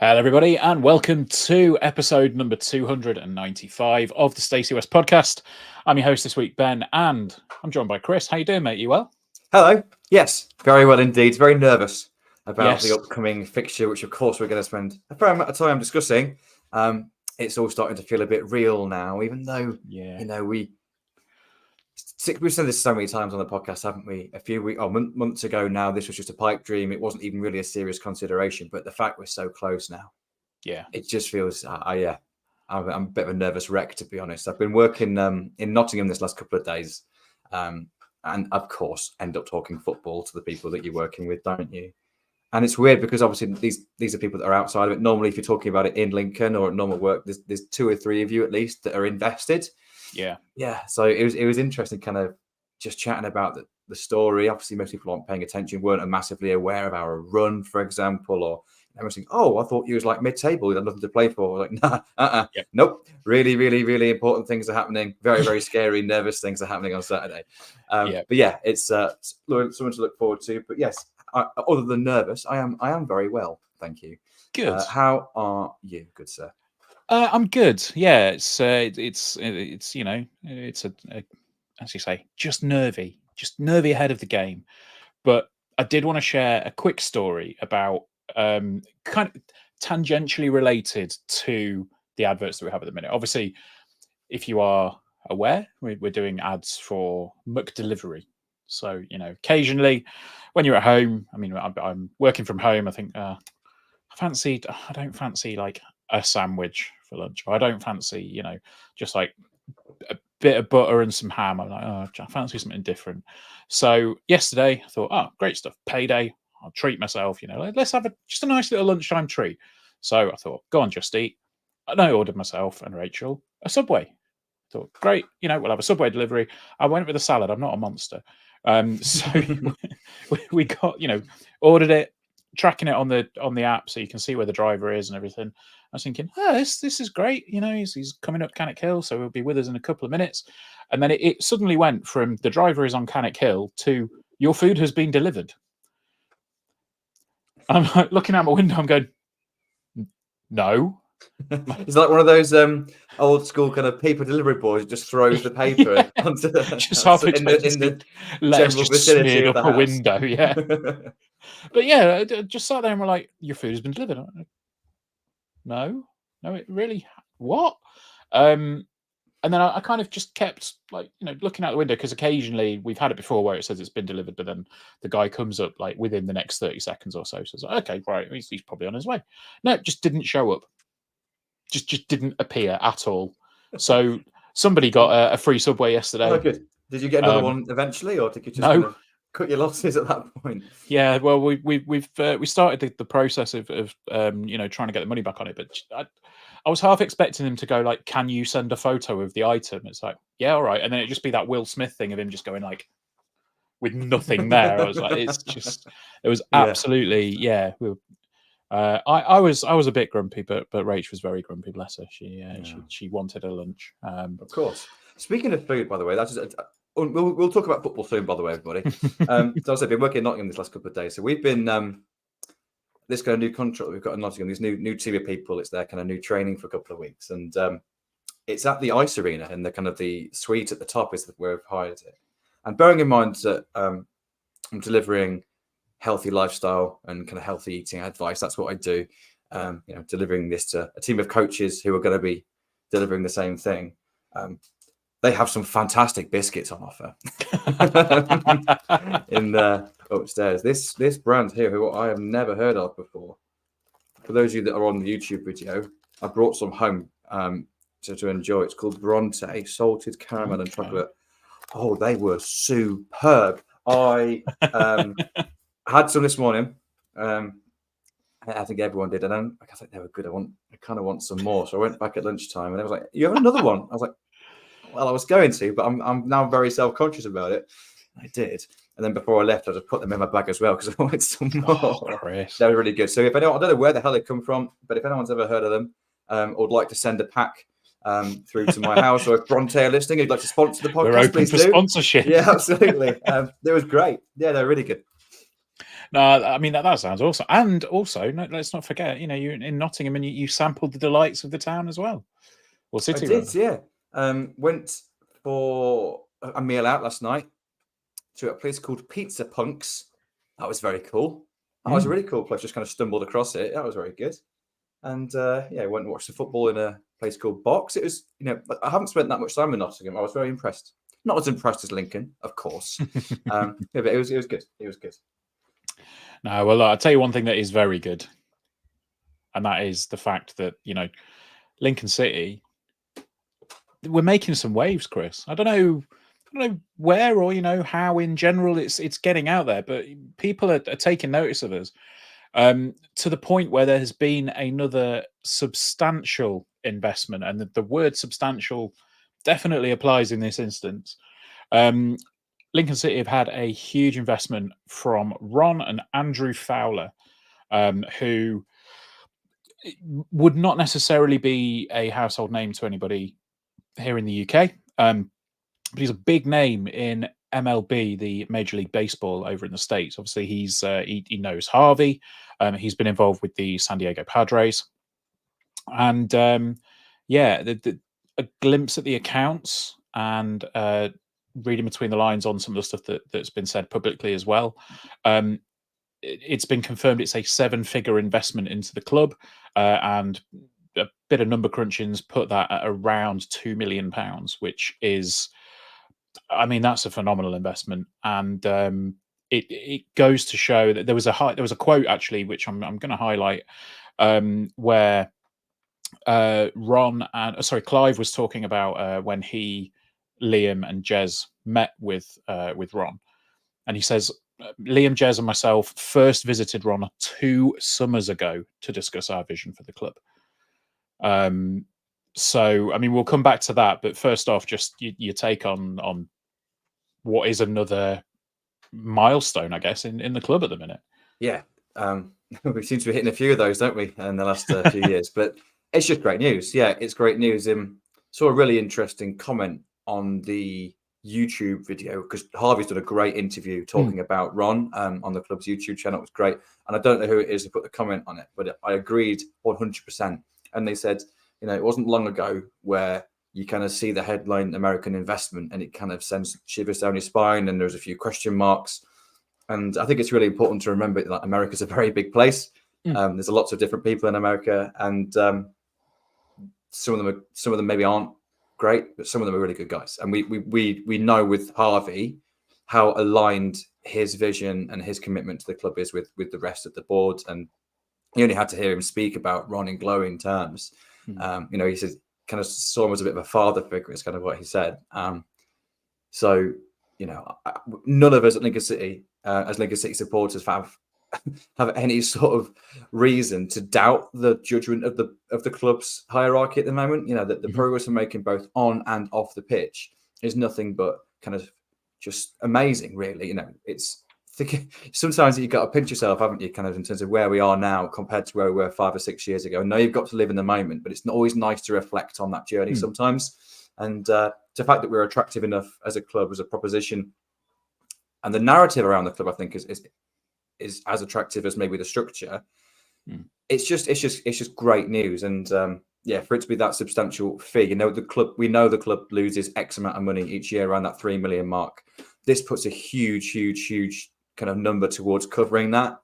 Hello, everybody, and welcome to episode number 295 of the Stacey West podcast. I'm your host this week, Ben, and I'm joined by Chris. How you doing, mate? You well? Hello. Yes, very well indeed. Very nervous about Yes. the upcoming fixture, which of course we're going to spend a fair amount of time discussing. It's all starting to feel a bit real now, even though we've said this so many times on the podcast, haven't we? A few months ago now, this was just a pipe dream. It wasn't even really a serious consideration, but the fact we're so close now, it just feels. I'm a bit of a nervous wreck, to be honest. I've been working in Nottingham this last couple of days, and of course, end up talking football to the people that you're working with, don't you? And it's weird because obviously these are people that are outside of it. Normally, if you're talking about it in Lincoln or at normal work, there's two or three of you at least that are invested. Yeah. So it was interesting, kind of just chatting about the story. Obviously, most people aren't paying attention, weren't massively aware of our run, for example, or everyone's thinking, "Oh, I thought you was like mid-table, you had nothing to play for." Like, nah, nope. Really, really, really important things are happening. Very, very scary, nervous things are happening on Saturday. But yeah, it's something to look forward to. But yes, other than nervous, I am very well, thank you. Good. How are you, good sir? I'm good. Yeah, it's you know, it's a as you say, just nervy ahead of the game. But I did want to share a quick story about kind of tangentially related to the adverts that we have at the minute. Obviously, if you are aware, we're doing ads for McDelivery. So, you know, occasionally when you're at home, I mean, I'm working from home. I think I don't fancy like a sandwich for lunch. Or I don't fancy, you know, just like a bit of butter and some ham. I'm like, oh, I fancy something different. So yesterday I thought, oh, great stuff. Payday. I'll treat myself, you know, let's have just a nice little lunchtime treat. So I thought, go on, Just Eat. And I ordered myself and Rachel a Subway. I thought, great, you know, we'll have a Subway delivery. I went with a salad. I'm not a monster. So we got, you know, ordered it, tracking it on the app so you can see where the driver is and everything. I was thinking, oh, this is great. You know, he's coming up Cannock Hill, so he'll be with us in a couple of minutes. And then it suddenly went from the driver is on Cannock Hill to your food has been delivered. I'm like looking out my window, I'm going, no. It's like one of those old school kind of paper delivery boys, just throws the paper onto just half in the general vicinity of the window. Yeah. But yeah, just sat there and we're like, your food has been delivered. Like, no, it really, what? And then I kind of just kept like, you know, looking out the window because occasionally we've had it before where it says it's been delivered, but then the guy comes up like within the next 30 seconds or so. So it's like, okay, right, he's probably on his way. No, it just didn't show up. Just didn't appear at all. So somebody got a free Subway yesterday. Oh, good. Did you get another one eventually, or did you just kind of cut your losses at that point? Yeah, well, we started the process of you know, trying to get the money back on it, but I was half expecting him to go like, "Can you send a photo of the item?" It's like, "Yeah, all right," and then it'd just be that Will Smith thing of him just going like, with nothing there. I was like, it was absolutely I was a bit grumpy, but Rach was very grumpy. Bless her. She wanted her lunch. Of course. Speaking of food, by the way, that's just, we'll talk about football soon. By the way, everybody. So I've been working in Nottingham this last couple of days. So we've been this kind of new contract that we've got in Nottingham. These new team of people. It's their kind of new training for a couple of weeks, and it's at the ice arena, and the kind of the suite at the top is where we've hired it. And bearing in mind that I'm delivering healthy lifestyle and kind of healthy eating advice. That's what I do. You know, delivering this to a team of coaches who are going to be delivering the same thing. They have some fantastic biscuits on offer in upstairs. This brand here, who I have never heard of before. For those of you that are on the YouTube video, I brought some home to enjoy. It's called Bronte salted caramel and chocolate. Oh, they were superb. I had some this morning. I think everyone did. I think they were good. I kind of want some more. So I went back at lunchtime and I was like, "You have another one?" I was like, "Well, I was going to, but I'm now very self-conscious about it." I did. And then before I left, I just put them in my bag as well because I wanted some more. Chris. They were really good. So if anyone, I don't know where the hell they come from, but if anyone's ever heard of them or would like to send a pack through to my house, or if Bronte are listening, who'd like to sponsor the podcast, we're open for sponsorship. Yeah, absolutely. It was great. Yeah, they're really good. No, I mean that sounds awesome. And also, let's not forget, you're in Nottingham and you sampled the delights of the town as well, or I city did, rather. yeah. Went for a meal out last night to a place called Pizza Punks. That was very cool. That was a really cool place. Just kind of stumbled across it. That was very good. And yeah, went and watched the football in a place called Box. It was, I haven't spent that much time in Nottingham. I was very impressed. Not as impressed as Lincoln, of course. Yeah, but it was good. It was good. No, well, I'll tell you one thing that is very good, and that is the fact that Lincoln City, we're making some waves, Chris. I don't know where or how in general it's getting out there, but people are taking notice of us to the point where there has been another substantial investment, and the word substantial definitely applies in this instance. Lincoln City have had a huge investment from Ron and Andrew Fowler, who would not necessarily be a household name to anybody here in the UK. But he's a big name in MLB, the Major League Baseball over in the States. Obviously, he knows Harvey. He's been involved with the San Diego Padres. And yeah, a glimpse at the accounts and reading between the lines on some of the stuff that's been said publicly as well. It's been confirmed it's a 7-figure investment into the club, and a bit of number crunching's put that at around £2 million, which is, I mean, that's a phenomenal investment. And it goes to show that there was a quote actually, which I'm going to highlight, where Clive was talking about when Liam and Jez met with Ron, and he says, Liam, Jez, and myself first visited Ron 2 summers ago to discuss our vision for the club. So, I mean, we'll come back to that, but first off, just your take on what is another milestone, I guess, in the club at the minute. Yeah, we seem to be hitting a few of those, don't we, in the last few years? But it's just great news. Yeah, it's great news. Saw a really interesting comment on the YouTube video because Harvey's done a great interview talking about Ron on the club's YouTube channel. It was great, and I don't know who it is who put the comment on it, but I agreed 100%. And they said, it wasn't long ago where you kind of see the headline American investment and it kind of sends shivers down your spine, and there's a few question marks. And I think it's really important to remember that America's a very big place. There's lots of different people in America, and some of them maybe aren't great, but some of them are really good guys. And we know with Harvey how aligned his vision and his commitment to the club is with the rest of the board. And you only had to hear him speak about Ron in glowing terms. He said kind of saw him as a bit of a father figure. Is kind of what he said. So none of us at Lincoln City, as Lincoln City supporters, have any sort of reason to doubt the judgment of the club's hierarchy at the moment. That the progress we're making both on and off the pitch is nothing but kind of just amazing, really. It's sometimes you've got to pinch yourself, haven't you, kind of in terms of where we are now compared to where we were 5 or 6 years ago. I know you've got to live in the moment, but it's not always nice to reflect on that journey sometimes. And the fact that we're attractive enough as a club, as a proposition, and the narrative around the club, I think, is as attractive as maybe the structure. It's just great news. And for it to be that substantial fee, we know the club loses X amount of money each year around that 3 million mark. This puts a huge kind of number towards covering that.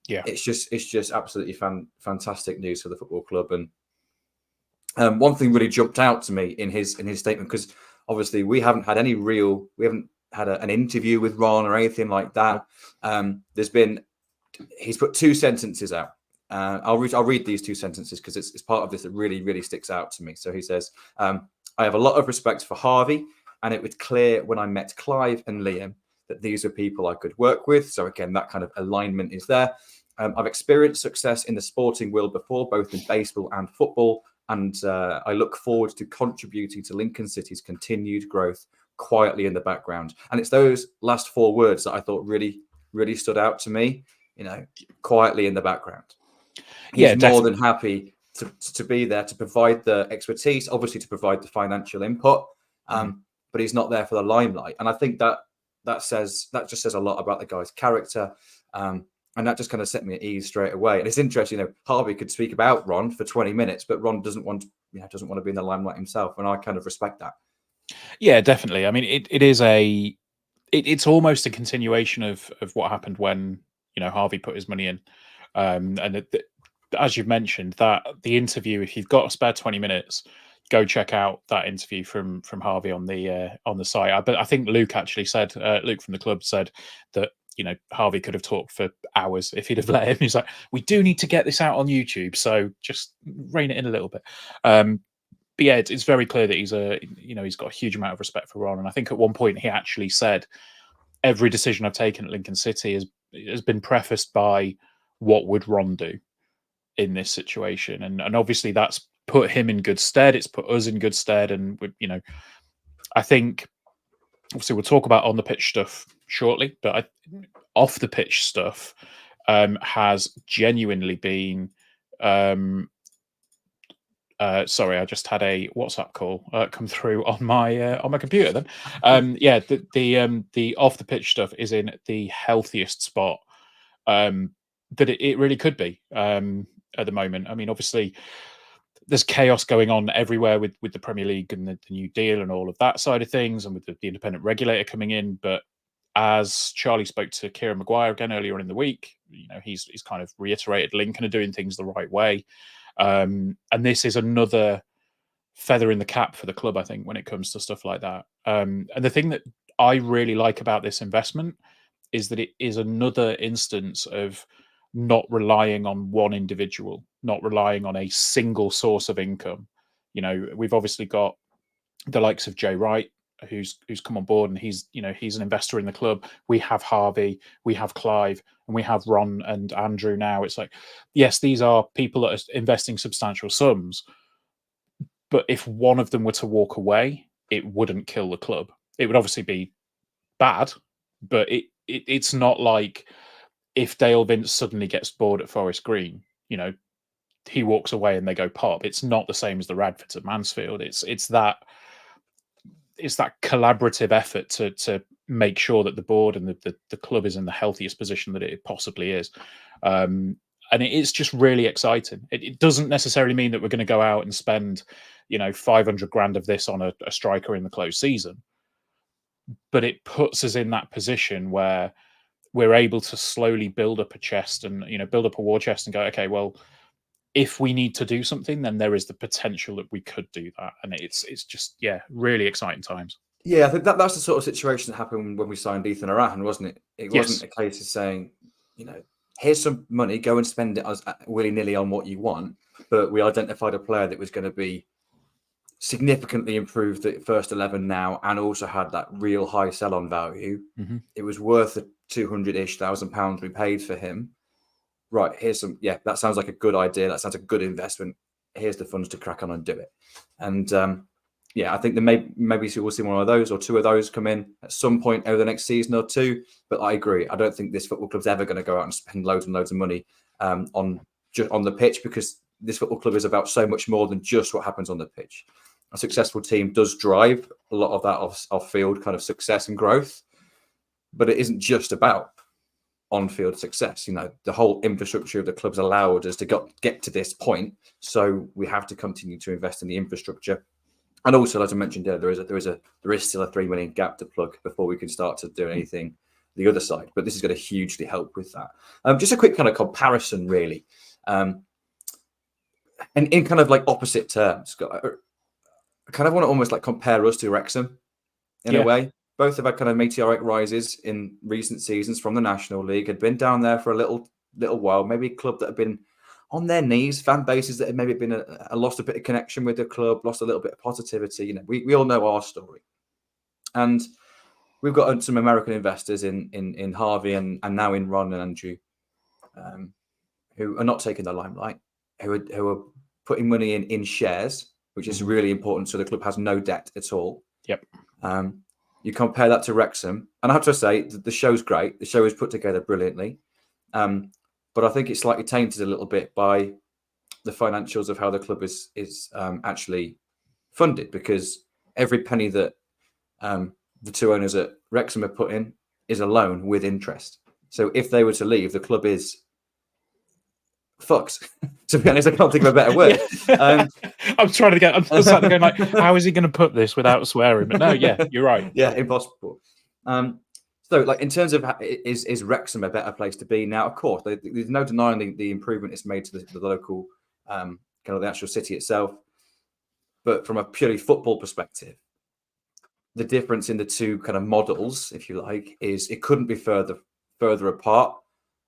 Yeah, it's just absolutely fantastic news for the football club. And one thing really jumped out to me in his statement, because obviously we haven't had an interview with Ron or anything like that. He's put 2 sentences out. I'll read these 2 sentences because it's part of this that really sticks out to me. So he says, I have a lot of respect for Harvey, and it was clear when I met Clive and Liam that these are people I could work with. So again, that kind of alignment is there. I've experienced success in the sporting world before, both in baseball and football, and I look forward to contributing to Lincoln City's continued growth quietly in the background. And it's those last 4 words that I thought really stood out to me. Quietly in the background. He's more than happy to be there to provide the expertise, obviously to provide the financial input, but he's not there for the limelight. And I think that just says a lot about the guy's character. And that just kind of set me at ease straight away. And it's interesting, Harvey could speak about Ron for 20 minutes, but Ron doesn't want to be in the limelight himself. And I kind of respect that. Yeah, definitely. I mean, it's almost a continuation of what happened when, Harvey put his money in. And as you've mentioned, that the interview, if you've got a spare 20 minutes, go check out that interview from Harvey on the site. But I think Luke actually said, Luke from the club said that, Harvey could have talked for hours if he'd have let him. He's like, we do need to get this out on YouTube, so just rein it in a little bit. But yeah, it's very clear that he's got a huge amount of respect for Ron. And I think at one point he actually said, every decision I've taken at Lincoln City has been prefaced by what would Ron do in this situation. And obviously that's put him in good stead. It's put us in good stead. And, I think, obviously we'll talk about on the pitch stuff shortly, but off the pitch stuff has genuinely been... sorry, I just had a WhatsApp call come through on my computer. Then, the off the pitch stuff is in the healthiest spot that it really could be at the moment. I mean, obviously, there's chaos going on everywhere with the Premier League and the new deal and all of that side of things, and with the independent regulator coming in. But as Charlie spoke to Kieran Maguire again earlier in the week, he's kind of reiterated Lincoln are doing things the right way. And this is another feather in the cap for the club, I think, when it comes to stuff like that. And the thing that I really like about this investment is that it is another instance of not relying on one individual, not relying on a single source of income. We've obviously got the likes of Jay Wright, who's come on board, and he's an investor in the club. We have Harvey, we have Clive, and we have Ron and Andrew now. It's like, yes, these are people that are investing substantial sums, but if one of them were to walk away, it wouldn't kill the club. It would obviously be bad, but it's not like if Dale Vince suddenly gets bored at Forest Green, he walks away and they go pop. It's not the same as the Radfords at Mansfield. It's that collaborative effort to make sure that the board and the club is in the healthiest position that it possibly is. And it is just really exciting. It doesn't necessarily mean that we're going to go out and spend, 500 grand of this on a striker in the closed season. But it puts us in that position where we're able to slowly build up a chest and, build up a war chest and go, okay, well, if we need to do something, then there is the potential that we could do that. And it's just, really exciting times. Yeah, I think that's the sort of situation that happened when we signed Ethan Arahan, wasn't it? It wasn't a case of saying, here's some money, go and spend it as willy-nilly on what you want. But we identified a player that was going to be significantly improved at first 11 now, and also had that real high sell-on value. Mm-hmm. It was worth the 200-ish thousand pounds we paid for him. Right, here's some, that sounds like a good idea. That sounds like a good investment. Here's the funds to crack on and do it. And I think maybe we'll see one of those or two of those come in at some point over the next season or two. But I agree. I don't think this football club's ever going to go out and spend loads and loads of money on the pitch, because this football club is about so much more than just what happens on the pitch. A successful team does drive a lot of that off-field kind of success and growth, but it isn't just about on-field success. The whole infrastructure of the club's allowed us to get to this point, so we have to continue to invest in the infrastructure. And also, as I mentioned earlier, there is still a 3 million gap to plug before we can start to do anything the other side. But this is going to hugely help with that. Just a quick kind of comparison, really, and in kind of like opposite terms. I kind of want to almost like compare us to Wrexham in a way. Both have had kind of meteoric rises in recent seasons from the National League, had been down there for a little while, maybe a club that had been on their knees, fan bases that had maybe been lost a bit of connection with the club, lost a little bit of positivity. We all know our story. And we've got some American investors in Harvey and now in Ron and Andrew, who are not taking the limelight, who are putting money in shares, which is really important. So the club has no debt at all. Yep. You compare that to Wrexham, and I have to say the show's great. The show is put together brilliantly, but I think it's slightly tainted a little bit by the financials of how the club is actually funded, because every penny that the two owners at Wrexham have put in is a loan with interest. So if they were to leave, the club is fucked. To be honest, I can't think of a better word. I'm trying to get. I'm sat there going like, how is he going to put this without swearing? But no, yeah, you're right. Yeah, impossible. So, like in terms of is Wrexham a better place to be now? Of course, there's no denying the improvement it's made to the local kind of the actual city itself. But from a purely football perspective, the difference in the two kind of models, if you like, is it couldn't be further apart.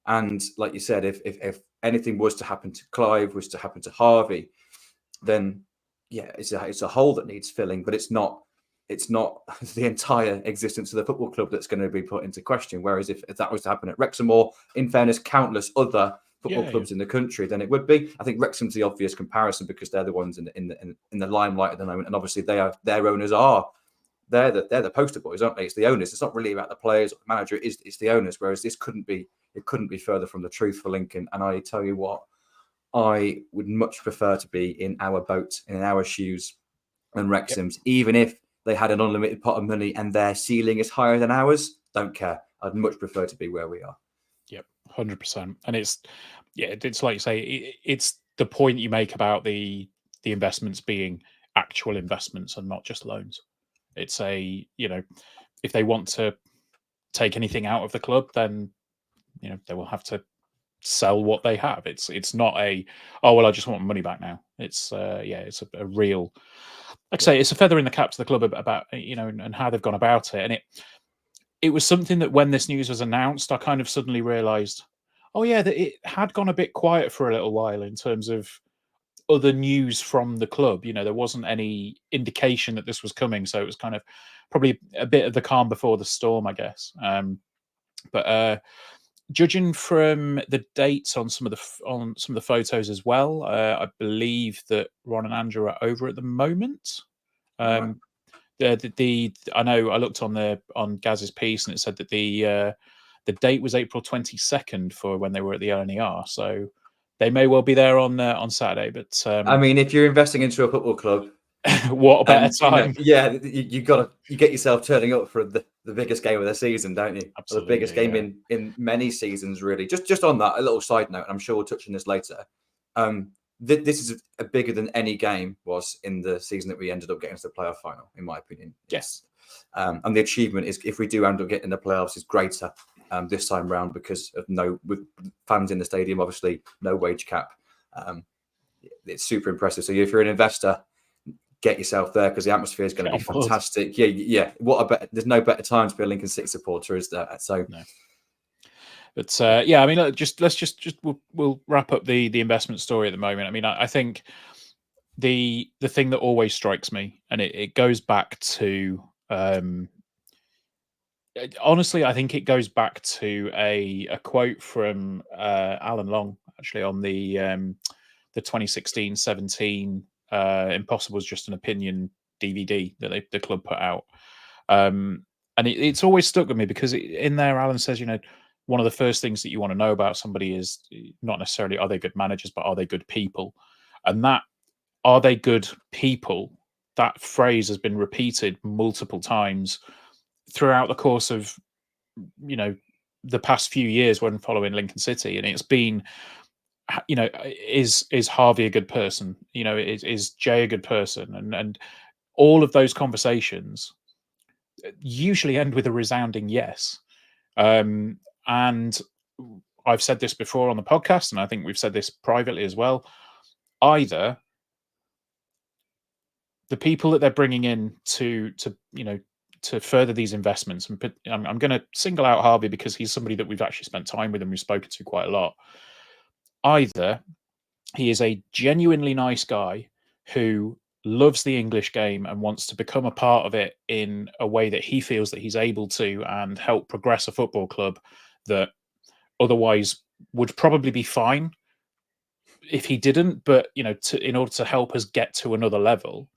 And like you said, if anything was to happen to Clive, was to happen to Harvey, then yeah, it's a hole that needs filling. But it's not the entire existence of the football club that's going to be put into question. Whereas if that was to happen at Wrexham, or in fairness, countless other football clubs in the country, then it would be. I think Wrexham's the obvious comparison because they're the ones in the limelight at the moment, and obviously their owners are. They're the poster boys, aren't they? It's the owners. It's not really about the players or the manager. It's the owners. Whereas this couldn't be further from the truth for Lincoln. And I tell you what, I would much prefer to be in our boat, in our shoes, than Wrexham's. Even if they had an unlimited pot of money and their ceiling is higher than ours, don't care. I'd much prefer to be where we are. Yep, 100%. And it's like you say, it's the point you make about the investments being actual investments and not just loans. It's if they want to take anything out of the club, then they will have to sell what they have. It's not I just want my money back now. It's it's a real, like I say, it's a feather in the cap to the club about and how they've gone about it. And it was something that when this news was announced, I kind of suddenly realised, that it had gone a bit quiet for a little while in terms of other news from the club. There wasn't any indication that this was coming, so it was kind of probably a bit of the calm before the storm, I guess. But judging from the dates on some of the photos as well, I believe that Ron and Andrew are over at the moment. I know I looked on Gaz's piece and it said that the date was April 22nd for when they were at the LNER, so they may well be there on Saturday. But I mean, if you're investing into a football club, what a better time! You get yourself turning up for the biggest game of the season, don't you? Absolutely, the biggest game in many seasons, really. Just on that, a little side note, and I'm sure we'll touch on this later. This is a bigger than any game was in the season that we ended up getting to the playoff final, in my opinion. Yes. And the achievement is, if we do end up getting the playoffs, is greater this time round because of with fans in the stadium, obviously no wage cap. It's super impressive. So if you're an investor, get yourself there because the atmosphere is going to be fantastic. Yeah. There's no better time to be a Lincoln City supporter, is there? So. No. But I mean, we'll wrap up the investment story at the moment. I mean, I think the thing that always strikes me, and it goes back to honestly, I think it goes back to a quote from Alan Long, actually, on the 2016-17 Impossible is Just an Opinion DVD that the club put out. And it's always stuck with me because in there, Alan says, one of the first things that you want to know about somebody is not necessarily are they good managers, but are they good people? And that are they good people? That phrase has been repeated multiple times throughout the course of, the past few years when following Lincoln City. And it's been, is Harvey a good person? Is Jay a good person? And all of those conversations usually end with a resounding yes. And I've said this before on the podcast, and I think we've said this privately as well. Either the people that they're bringing in to further these investments, and I'm going to single out Harvey because he's somebody that we've actually spent time with and we've spoken to quite a lot. Either he is a genuinely nice guy who loves the English game and wants to become a part of it in a way that he feels that he's able to and help progress a football club that otherwise would probably be fine if he didn't, but in order to help us get to another level.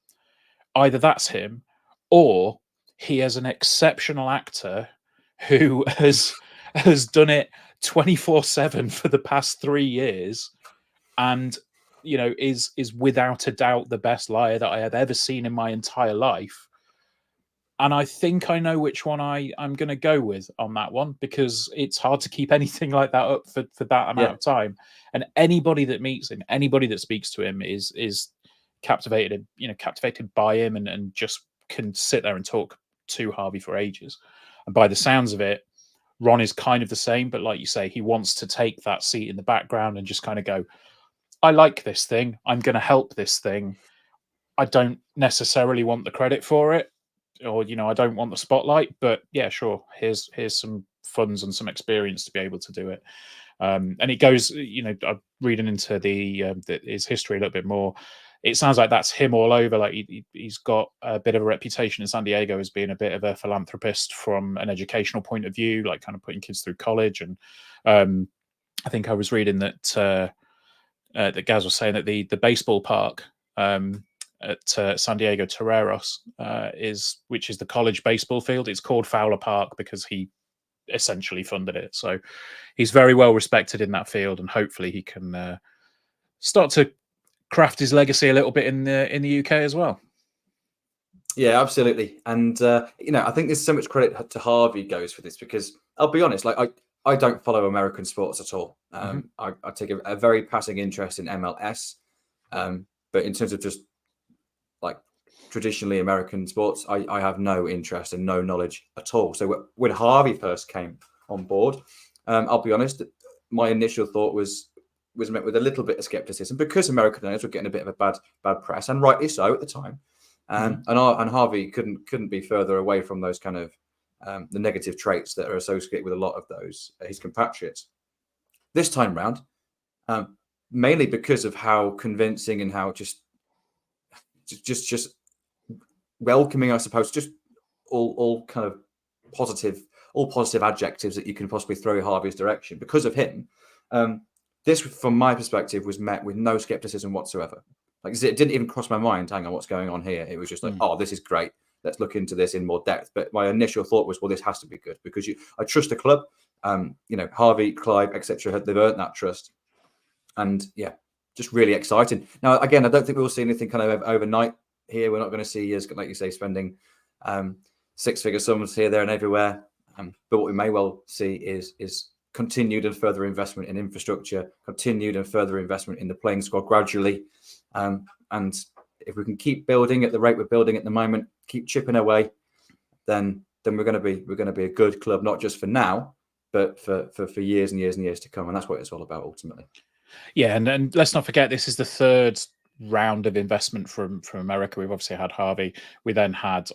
Either that's him, or he is an exceptional actor who has done it 24/7 for the past 3 years, and is without a doubt the best liar that I have ever seen in my entire life. And I think I know which one I'm going to go with on that one, because it's hard to keep anything like that up for that amount of time. And anybody that meets him, anybody that speaks to him is captivated, captivated by him, and just can sit there and talk to Harvey for ages. And by the sounds of it, Ron is kind of the same, but like you say, he wants to take that seat in the background and just kind of go, I like this thing. I'm going to help this thing. I don't necessarily want the credit for it, or I don't want the spotlight, but yeah, sure, here's some funds and some experience to be able to do it. And it goes, I'm reading into his history a little bit more. It sounds like that's him all over. Like he's got a bit of a reputation in San Diego as being a bit of a philanthropist from an educational point of view, like kind of putting kids through college. And I think I was reading that that Gaz was saying that the baseball park at San Diego Toreros which is the college baseball field. It's called Fowler Park because he essentially funded it. So he's very well respected in that field, and hopefully he can start to craft his legacy a little bit in the UK as well. Yeah, absolutely. And I think there's so much credit to Harvey goes for this, because I'll be honest, like I don't follow American sports at all. I take a very passing interest in MLS, but in terms of just like traditionally American sports, I have no interest and no knowledge at all. So when Harvey first came on board, I'll be honest, my initial thought was met with a little bit of skepticism, because American owners were getting a bit of a bad press, and rightly so at the time. And Harvey couldn't be further away from those kind of the negative traits that are associated with a lot of those his compatriots. This time round, mainly because of how convincing and how just welcoming, I suppose, just all kind of positive adjectives that you can possibly throw Harvey's direction. Because of him, this, from my perspective, was met with no skepticism whatsoever. Like, it didn't even cross my mind, hang on, what's going on here? It was just like, oh, this is great. Let's look into this in more depth. But my initial thought was, well, this has to be good, because I trust the club. Harvey, Clive, etc. They've earned that trust, and yeah, just really exciting. Now, again, I don't think we'll see anything kind of overnight here. We're not going to see, as like you say, spending six-figure sums here, there, and everywhere. But what we may well see is continued and further investment in infrastructure, continued and further investment in the playing squad gradually. And if we can keep building at the rate we're building at the moment, keep chipping away, then we're going to be a good club, not just for now, but for years and years and years to come. And that's what it's all about ultimately. Yeah, and let's not forget, this is the third round of investment from America. We've obviously had Harvey. We then had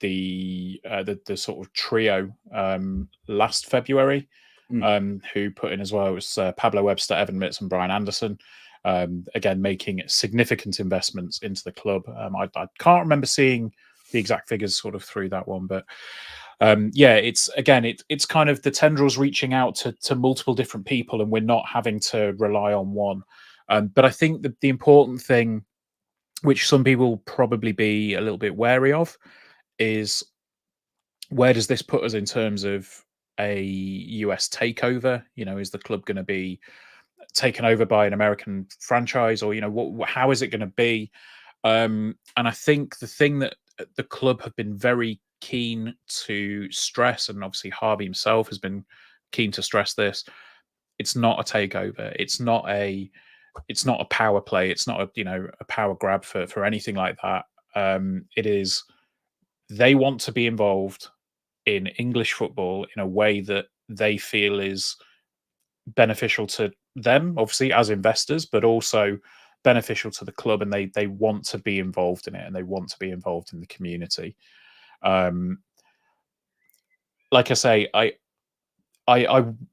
the sort of trio last February, who put in as well. It was Pablo Webster, Evan Mitz, and Brian Anderson. Again, making significant investments into the club. I can't remember seeing the exact figures sort of through that one, but it's kind of the tendrils reaching out to multiple different people, and we're not having to rely on one. But I think the important thing, which some people will probably be a little bit wary of, is where does this put us in terms of a US takeover? Is the club going to be taken over by an American franchise, or how is it going to be? And I think the thing that the club have been very keen to stress, and obviously Harvey himself has been keen to stress this: it's not a takeover. It's not a power play. It's not a power grab for anything like that. It is, they want to be involved in English football in a way that they feel is beneficial to them, obviously as investors, but also beneficial to the club, and they want to be involved in it, and they want to be involved in the community. Like I say, I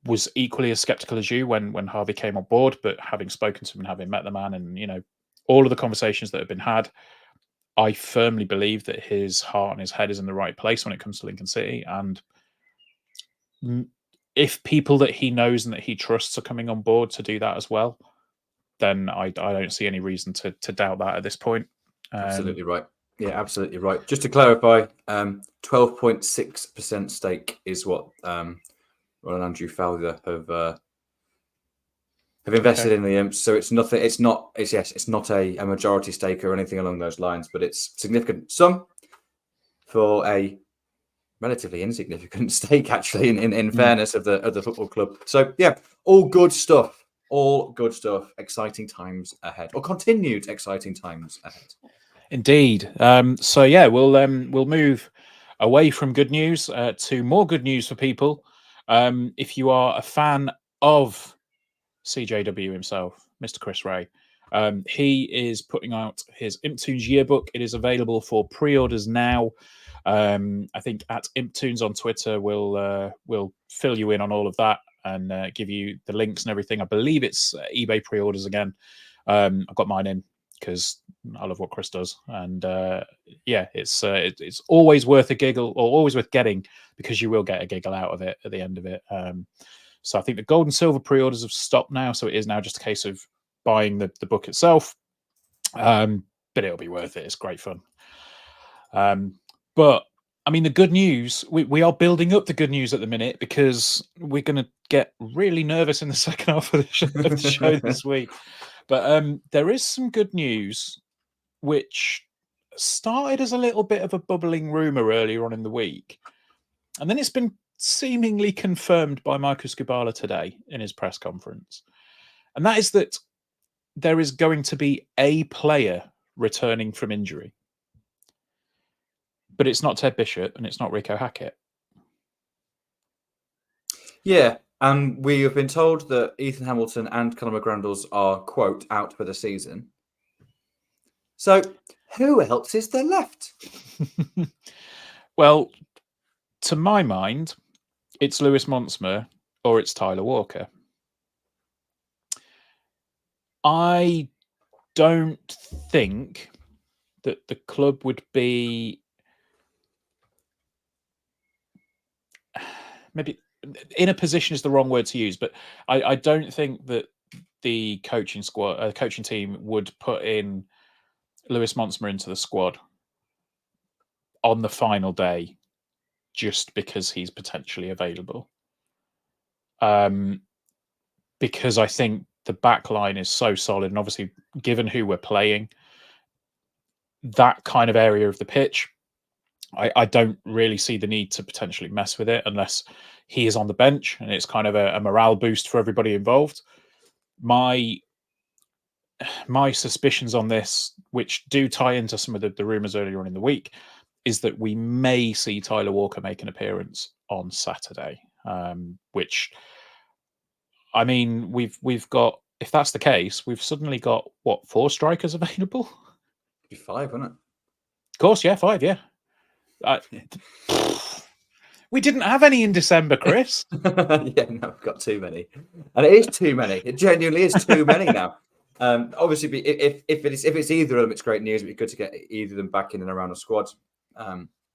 was equally as skeptical as you when Harvey came on board, but having spoken to him and having met the man, and all of the conversations that have been had, I firmly believe that his heart and his head is in the right place when it comes to Lincoln City. And if people that he knows and that he trusts are coming on board to do that as well, then I don't see any reason to doubt that at this point. Absolutely right. Yeah, absolutely right. Just to clarify, 12.6% stake is what Ron and Andrew Fowler have invested in the Imps. So it's nothing. It's not a majority stake or anything along those lines, but it's significant sum for a relatively insignificant stake, actually, in fairness of the football club. So yeah, all good stuff. All good stuff. Exciting times ahead, or continued exciting times ahead. Indeed. So yeah, we'll move away from good news to more good news for people. If you are a fan of CJW himself, Mr. Chris Ray, he is putting out his Imptunes yearbook. It is available for pre-orders now. I think at Imptunes on Twitter will fill you in on all of that and give you the links and everything. I believe it's eBay pre-orders again. I've got mine in because I love what Chris does, and yeah, it's always worth a giggle, or always worth getting, because you will get a giggle out of it at the end of it. So I think the gold and silver pre-orders have stopped now, so it is now just a case of buying the book itself. But it'll be worth it. It's great fun. But I mean, the good news, we are building up the good news at the minute, because we're going to get really nervous in the second half of the show this week. But there is some good news, which started as a little bit of a bubbling rumor earlier on in the week. And then it's been seemingly confirmed by Michael Skubala today in his press conference. And that is that there is going to be a player returning from injury. But it's not Ted Bishop and it's not Rico Hackett. Yeah, and we have been told that Ethan Hamilton and Conor McGrandles are, quote, out for the season. So who else is there left? Well, to my mind, it's Lewis Montsma or it's Tyler Walker. I don't think that the club would be, maybe in a position is the wrong word to use, but I don't think that the coaching squad, coaching team would put in Lewis Montsma into the squad on the final day just because he's potentially available. Because I think the back line is so solid, and obviously, given who we're playing, that kind of area of the pitch, I don't really see the need to potentially mess with it unless he is on the bench and it's kind of a morale boost for everybody involved. My suspicions on this, which do tie into some of the rumours earlier on in the week, is that we may see Tyler Walker make an appearance on Saturday, which, I mean, we've got, if that's the case, we've suddenly got, what, 4 strikers available? Be 5, wouldn't it? Of course, yeah, 5, yeah. We didn't have any in December, Chris. Yeah, no, we've got too many. And it is too many. It genuinely is too many now. Obviously, if it's either of them, it's great news. It'd be good to get either of them back in and around the squad.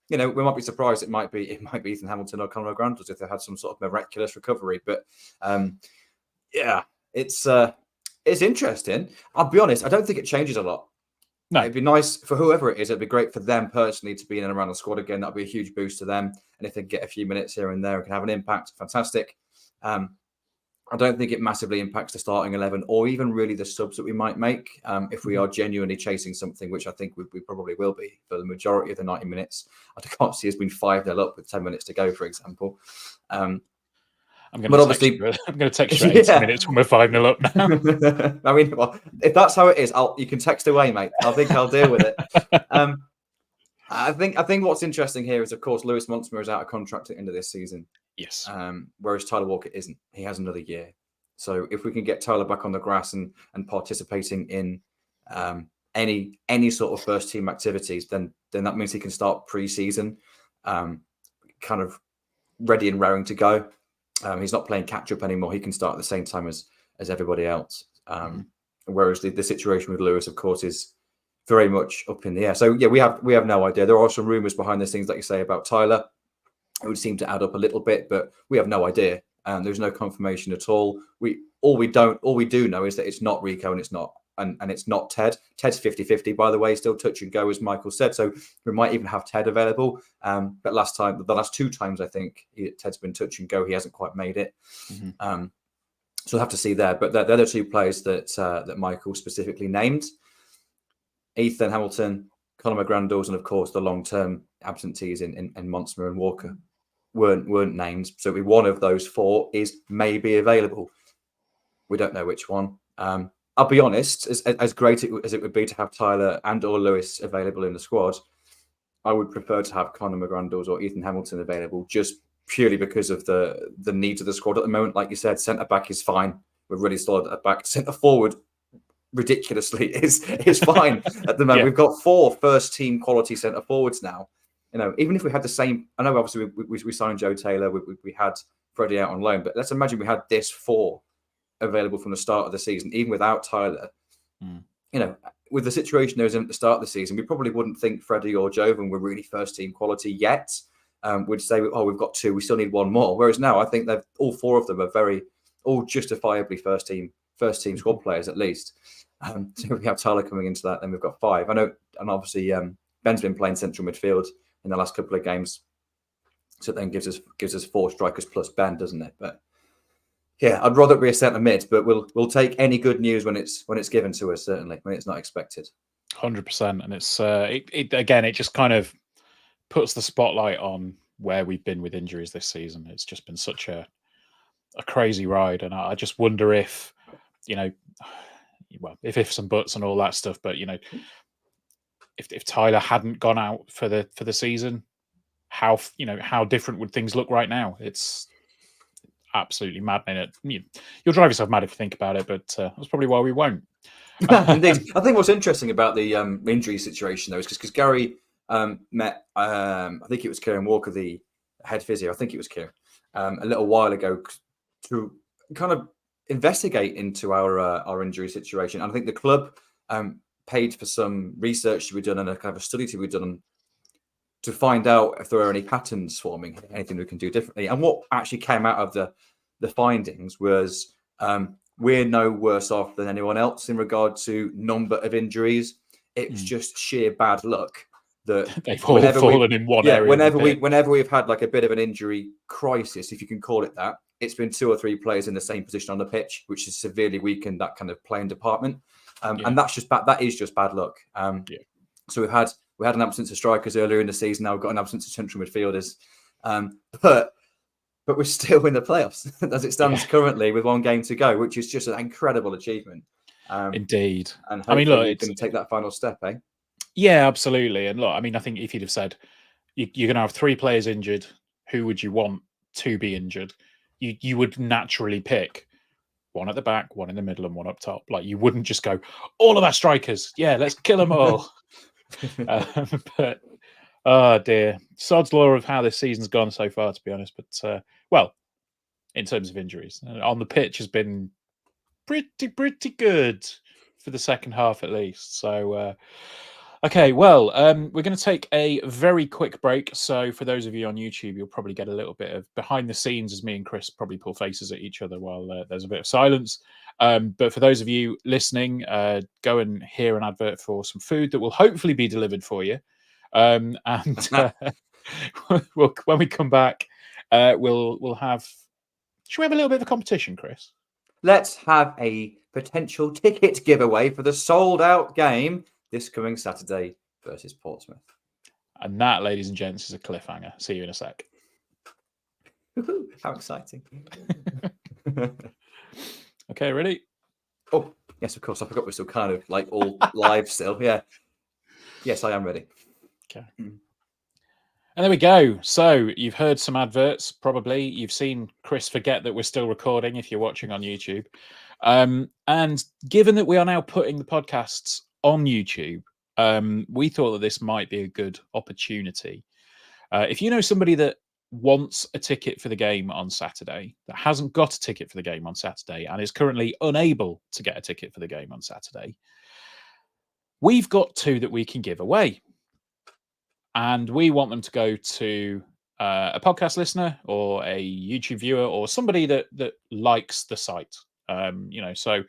We might be surprised. It might be Ethan Hamilton or Conor McGrandles if they had some sort of miraculous recovery. But yeah, it's interesting. I'll be honest, I don't think it changes a lot. No. It'd be nice for whoever it is. It'd be great for them personally to be in and around the squad again. That'd be a huge boost to them. And if they get a few minutes here and there and can have an impact, fantastic. I don't think it massively impacts the starting 11 or even really the subs that we might make if we are genuinely chasing something, which I think we probably will be for the majority of the 90 minutes. I can't see us being 5-0 up with 10 minutes to go, for example. I'm going to text you 80 minutes when we're 5-0 up now. I mean, well, if that's how it is, you can text away, mate. I think I'll deal with it. I think what's interesting here is, of course, Lewis Montsma is out of contract at the end of this season. Yes. Whereas Tyler Walker isn't. He has another year. So if we can get Tyler back on the grass and participating in any sort of first team activities, then that means he can start pre-season kind of ready and raring to go. He's not playing catch up anymore. He can start at the same time as everybody else. Whereas the situation with Lewis, of course, is very much up in the air. So yeah, we have no idea. There are some rumours behind the scenes, like you say, about Tyler. It would seem to add up a little bit, but we have no idea. There's no confirmation at all. All we do know is that it's not Rico and it's not Ted. Ted's 50-50, by the way, still touch and go, as Michael said. So we might even have Ted available. But the last 2 times, I think Ted's been touch and go. He hasn't quite made it. So we'll have to see there. But they're the 2 players that Michael specifically named: Ethan Hamilton, Conor McGrandles, and of course the long-term absentees in Monsma and Walker weren't named. So one of those 4 is maybe available. We don't know which one. I'll be honest, as great as it would be to have Tyler and or Lewis available in the squad, I would prefer to have Conor McGrandles or Ethan Hamilton available, just purely because of the needs of the squad at the moment. Like you said, centre back is fine. We're really solid at back. Centre forward, ridiculously, is fine at the moment. Yeah. We've got 4 first team quality centre forwards now. Even if we had the same, I know obviously we signed Joe Taylor, we had Freddie out on loan, but let's imagine we had this 4 available from the start of the season, even without Tyler. With the situation there was at the start of the season, we probably wouldn't think Freddie or Jovan were really first team quality yet. We'd say, we've got 2, we still need 1 more. Whereas now, I think that all 4 of them are all justifiably first team squad players at least. So we have Tyler coming into that, then we've got 5. I know, and obviously Ben's been playing central midfield in the last couple of games, so then gives us 4 strikers plus Ben, doesn't it? But yeah, I'd rather it be a centre mid, but we'll take any good news when it's given to us, certainly when it's not expected. 100%, and it's it just kind of puts the spotlight on where we've been with injuries this season. It's just been such a crazy ride, and I just wonder if ifs and buts and all that stuff. But if Tyler hadn't gone out for the season, how different would things look right now? It's absolutely maddening. You'll drive yourself mad if you think about it, but that's probably why we won't. Indeed. I think what's interesting about the injury situation, though, is because Gary met, I think it was Kieran Walker, the head physio, I think it was Kieran, a little while ago to kind of investigate into our injury situation. And I think the club paid for some research to be done and a kind of a study to be done to find out if there are any patterns forming, anything we can do differently. And what actually came out of the findings was we're no worse off than anyone else in regard to number of injuries. It's just sheer bad luck that they've all fallen in one area. Whenever we've had like a bit of an injury crisis, if you can call it that, it's been 2 or 3 players in the same position on the pitch, which has severely weakened that kind of playing department. And that's just bad. That is just bad luck. So we had an absence of strikers earlier in the season. Now we've got an absence of central midfielders, but we're still in the playoffs as it stands currently with 1 game to go, which is just an incredible achievement. Indeed. And hopefully we can take that final step, eh? Yeah, absolutely. And look, I mean, I think if you'd have said you're going to have 3 players injured, who would you want to be injured? You would naturally pick 1 at the back, 1 in the middle, and 1 up top. Like, you wouldn't just go, all of our strikers, yeah, let's kill them all. But oh dear, sod's law of how this season's gone so far, to be honest. But well, in terms of injuries, on the pitch has been pretty good for the second half at least. So okay, well, we're going to take a very quick break. So for those of you on YouTube, you'll probably get a little bit of behind the scenes as me and Chris probably pull faces at each other while there's a bit of silence. But for those of you listening, go and hear an advert for some food that will hopefully be delivered for you. And when we come back, we'll have. Should we have a little bit of a competition, Chris? Let's have a potential ticket giveaway for the sold-out game this coming Saturday versus Portsmouth. And that, ladies and gents, is a cliffhanger. See you in a sec. How exciting. Okay, ready? Oh, yes, of course. I forgot we're still kind of like all live still. Yeah. Yes, I am ready. Okay. And there we go. So you've heard some adverts, probably. You've seen Chris forget that we're still recording if you're watching on YouTube. And given that we are now putting the podcasts on YouTube, we thought that this might be a good opportunity. If you know somebody that wants a ticket for the game on Saturday, that hasn't got a ticket for the game on Saturday, and is currently unable to get a ticket for the game on Saturday, we've got 2 that we can give away. And we want them to go to a podcast listener or a YouTube viewer or somebody that likes the site. So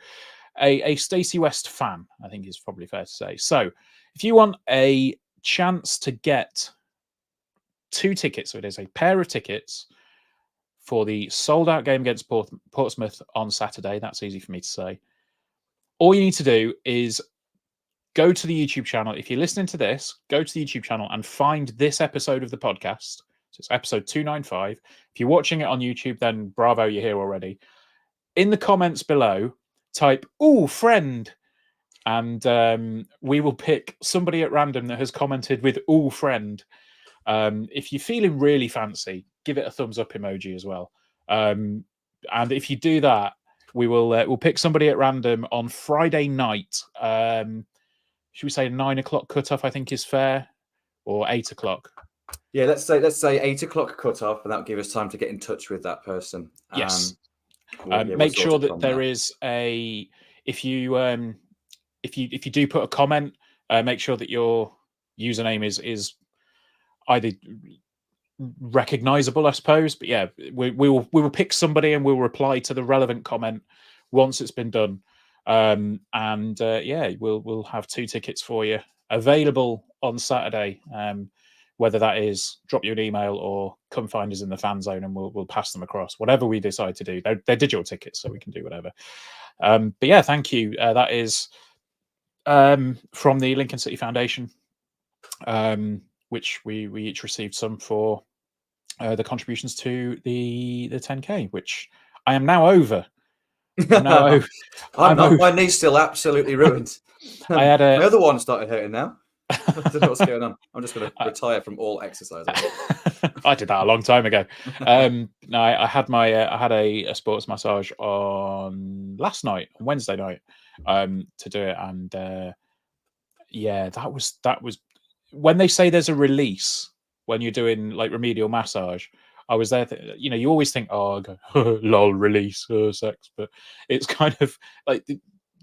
a Stacey West fan, I think is probably fair to say. So if you want a chance to get 2 tickets, so it is a pair of tickets for the sold-out game against Portsmouth on Saturday. That's easy for me to say. All you need to do is go to the YouTube channel. If you're listening to this, go to the YouTube channel and find this episode of the podcast. So it's episode 295. If you're watching it on YouTube, then bravo, you're here already. In the comments below, type, "Ooh, friend," and we will pick somebody at random that has commented with "Ooh, friend." If you're feeling really fancy, give it a thumbs up emoji as well. And if you do that, we'll pick somebody at random on Friday night. Should we say 9 o'clock cutoff? I think is fair, or 8 o'clock. Yeah, let's say 8 o'clock cutoff, and that'll give us time to get in touch with that person. Yes. We'll make sure that there is a if you do put a comment, make sure that your username is either recognizable, I suppose. But yeah, we will pick somebody and we'll reply to the relevant comment once it's been done. Yeah, we'll have 2 tickets for you available on Saturday. Whether that is drop you an email or come find us in the fan zone and we'll pass them across. Whatever we decide to do, they're digital tickets, so we can do whatever. But yeah, thank you. That is from the Lincoln City Foundation, which we each received some for the contributions to the 10K, which I am now over. My knee's still absolutely ruined. My other one started hurting now. I don't know what's going on. I'm just going to retire from all exercise. I did that a long time ago. No, I had a sports massage on last night, on Wednesday night, to do it, and yeah, that was when they say there's a release when you're doing like remedial massage. I was there, you always think, oh, lol, release, sex, but it's kind of like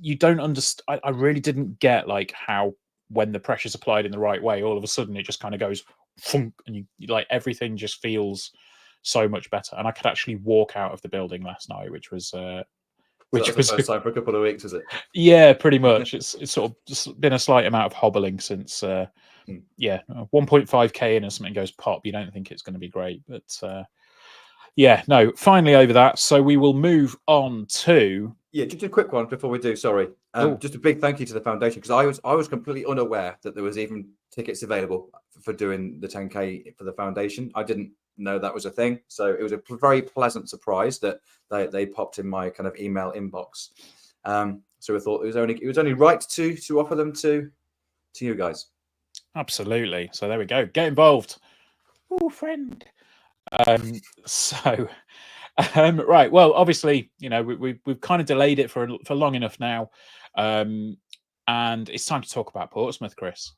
you don't understand. I really didn't get like how when the pressure's applied in the right way, all of a sudden it just kind of goes funk, and you like everything just feels so much better. And I could actually walk out of the building last night, which was the first time for a couple of weeks, is it? Yeah, pretty much. It's sort of just been a slight amount of hobbling since 1.5k in and something goes pop. You don't think it's going to be great, but yeah, no, finally over that. So we will move on to just a quick one before we do. Sorry, just a big thank you to the foundation, because I was completely unaware that there was even tickets available for doing the 10K for the foundation. I didn't know that was a thing, so it was a very pleasant surprise that they popped in my kind of email inbox. So we thought it was only right to offer them to you guys. Absolutely. So there we go. Get involved. Oh, friend. Right. Well, obviously, we've kind of delayed it for long enough now, and it's time to talk about Portsmouth, Chris.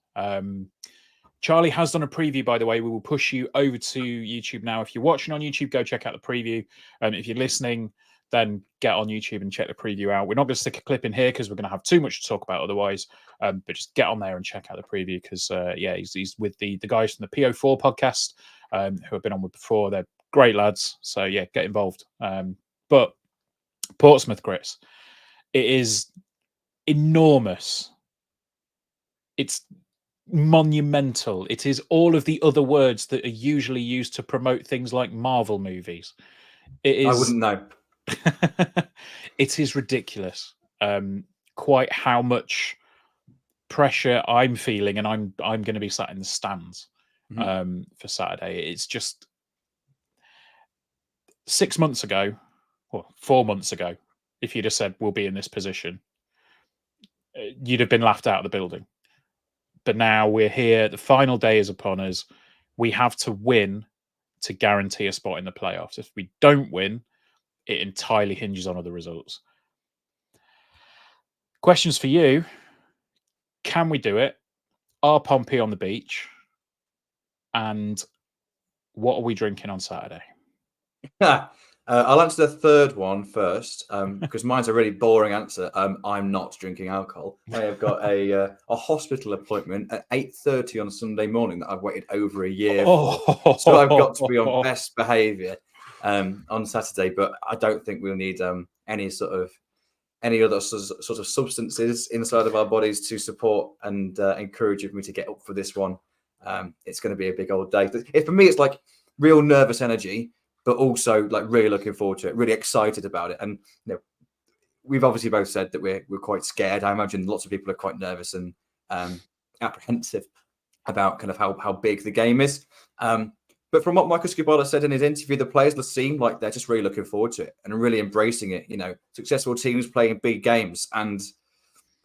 Charlie has done a preview, by the way. We will push you over to YouTube now. If you're watching on YouTube, go check out the preview. If you're listening, then get on YouTube and check the preview out. We're not going to stick a clip in here because we're going to have too much to talk about otherwise. But just get on there and check out the preview because, he's with the guys from the PO4 podcast who have been on with before. They're great lads. So, yeah, get involved. But Portsmouth, Chris, it is enormous. It's monumental. It is all of the other words that are usually used to promote things like Marvel movies. It is. I wouldn't know. It is ridiculous. Quite how much pressure I'm feeling, and I'm going to be sat in the stands for Saturday. It's just 6 months ago, or 4 months ago, if you'd have said we'll be in this position, you'd have been laughed out of the building. But now we're here. The final day is upon us. We have to win to guarantee a spot in the playoffs. If we don't win, it entirely hinges on other results. Questions for you. Can we do it? Are Pompey on the beach? And what are we drinking on Saturday? I'll answer the third one first, because mine's a really boring answer. I'm not drinking alcohol. I have got a hospital appointment at 8:30 on Sunday morning that I've waited over a year for. So I've got to be on best behaviour on Saturday. But I don't think we'll need any other sort of substances inside of our bodies to support and encourage me to get up for this one. It's going to be a big old day. For me, it's like real nervous energy, but also like really looking forward to it, really excited about it. And we've obviously both said that we're quite scared. I imagine lots of people are quite nervous and apprehensive about kind of how big the game is. But from what Michael Skubala said in his interview, the players seem like they're just really looking forward to it and really embracing it. Successful teams playing big games, and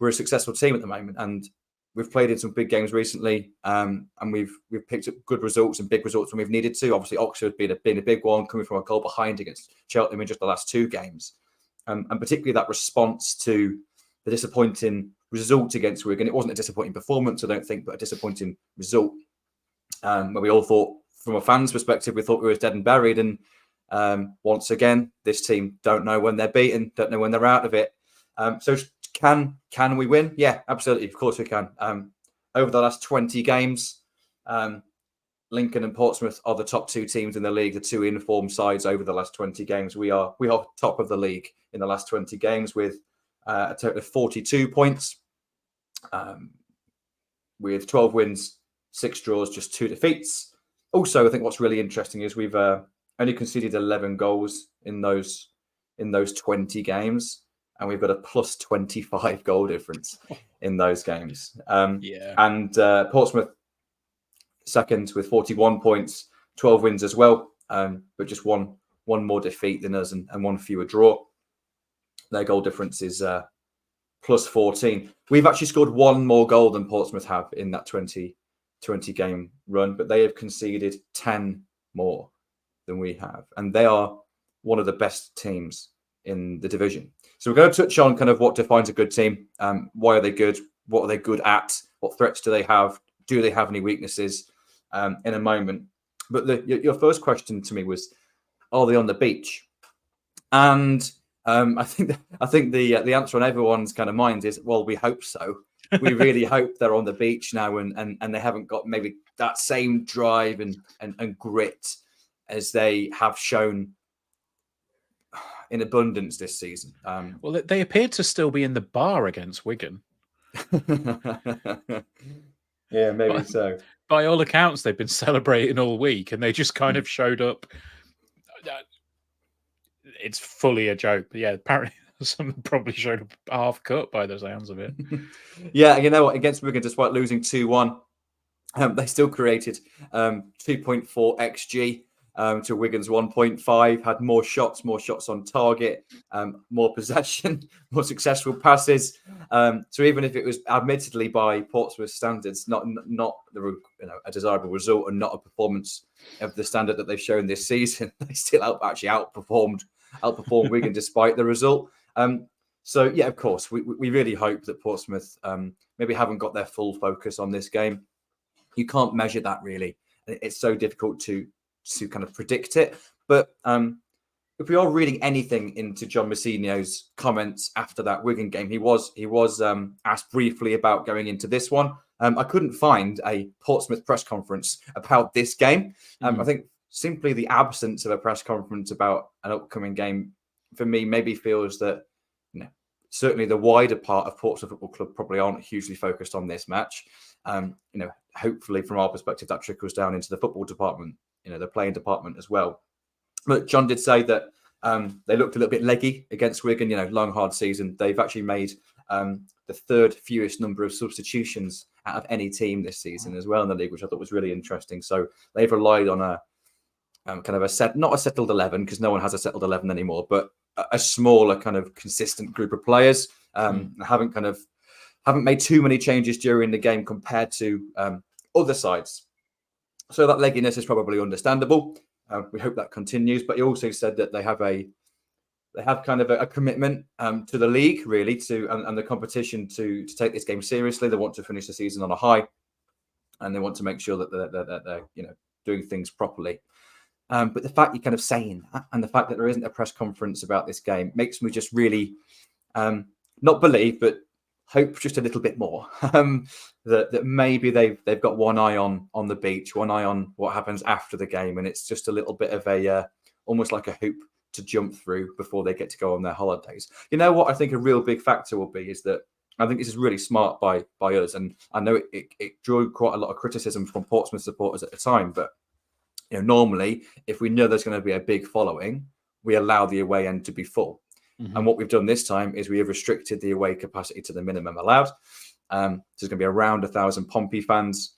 we're a successful team at the moment. And we've played in some big games recently, and we've picked up good results and big results when we've needed to. Obviously, Oxford being a big one, coming from a goal behind against Cheltenham in just the last 2 games, and particularly that response to the disappointing result against Wigan. It wasn't a disappointing performance, I don't think, but a disappointing result. Where we all thought, from a fan's perspective, we thought we were dead and buried. And once again, this team don't know when they're beaten, don't know when they're out of it. So can we win? Yeah, absolutely. Of course we can. Over the last 20 games, Lincoln and Portsmouth are the top 2 teams in the league, the 2 informed sides over the last 20 games. We are top of the league in the last 20 games with a total of 42 points, with 12 wins, 6 draws, just 2 defeats. Also, I think what's really interesting is we've only conceded 11 goals in those 20 games, and we've got a plus 25 goal difference in those games. And Portsmouth second with 41 points, 12 wins as well, but just one more defeat than us and 1 fewer draw. Their goal difference is plus 14. We've actually scored 1 more goal than Portsmouth have in that 20 game run, but they have conceded 10 more than we have, and they are one of the best teams in the division. So we're going to touch on kind of what defines a good team. Why are they good? What are they good at? What threats do they have? Do they have any weaknesses? In a moment. But your first question to me was, are they on the beach? And I think the answer on everyone's kind of mind is, well, we hope so. We really hope they're on the beach now, and they haven't got maybe that same drive and grit as they have shown in abundance this season. Well, they appeared to still be in the bar against Wigan. Yeah, maybe so. By all accounts, they've been celebrating all week, and they just kind of showed up. It's fully a joke, but yeah, apparently some probably showed up half cut by the sounds of it. Yeah, you know what? Against Wigan, despite losing 2-1, they still created 2.4 xG to Wigan's 1.5. Had more shots on target, more possession, more successful passes. So even if it was admittedly by Portsmouth standards, not a desirable result and not a performance of the standard that they've shown this season, they still outperformed Wigan despite the result. So yeah, of course, we really hope that Portsmouth maybe haven't got their full focus on this game. You can't measure that really. It's so difficult to kind of predict it. But if we are reading anything into John Mousinho's comments after that Wigan game, he was asked briefly about going into this one. I couldn't find a Portsmouth press conference about this game. I think simply the absence of a press conference about an upcoming game for me maybe feels that certainly the wider part of Portsmouth Football Club probably aren't hugely focused on this match. Hopefully from our perspective that trickles down into the football department, the playing department as well. But John did say that they looked a little bit leggy against Wigan, long, hard season. They've actually made the third fewest number of substitutions out of any team this season as well in the league, which I thought was really interesting. So they've relied on a kind of not a settled 11, because no one has a settled 11 anymore, but a smaller kind of consistent group of players. Haven't made too many changes during the game compared to other sides. So that legginess is probably understandable. We hope that continues. But he also said that they have kind of a commitment to the league, really, and the competition to take this game seriously. They want to finish the season on a high, and they want to make sure that they're doing things properly. But the fact you're kind of saying that, and the fact that there isn't a press conference about this game, makes me just really not believe, but hope just a little bit more that maybe they've got one eye on the beach, one eye on what happens after the game, and it's just a little bit of a almost like a hoop to jump through before they get to go on their holidays. You know what I think a real big factor will be is that I think this is really smart by us, and I know it drew quite a lot of criticism from Portsmouth supporters at the time, but normally if we know there's going to be a big following, we allow the away end to be full. And what we've done this time is we have restricted the away capacity to the minimum allowed. So there's going to be around 1,000 Pompey fans,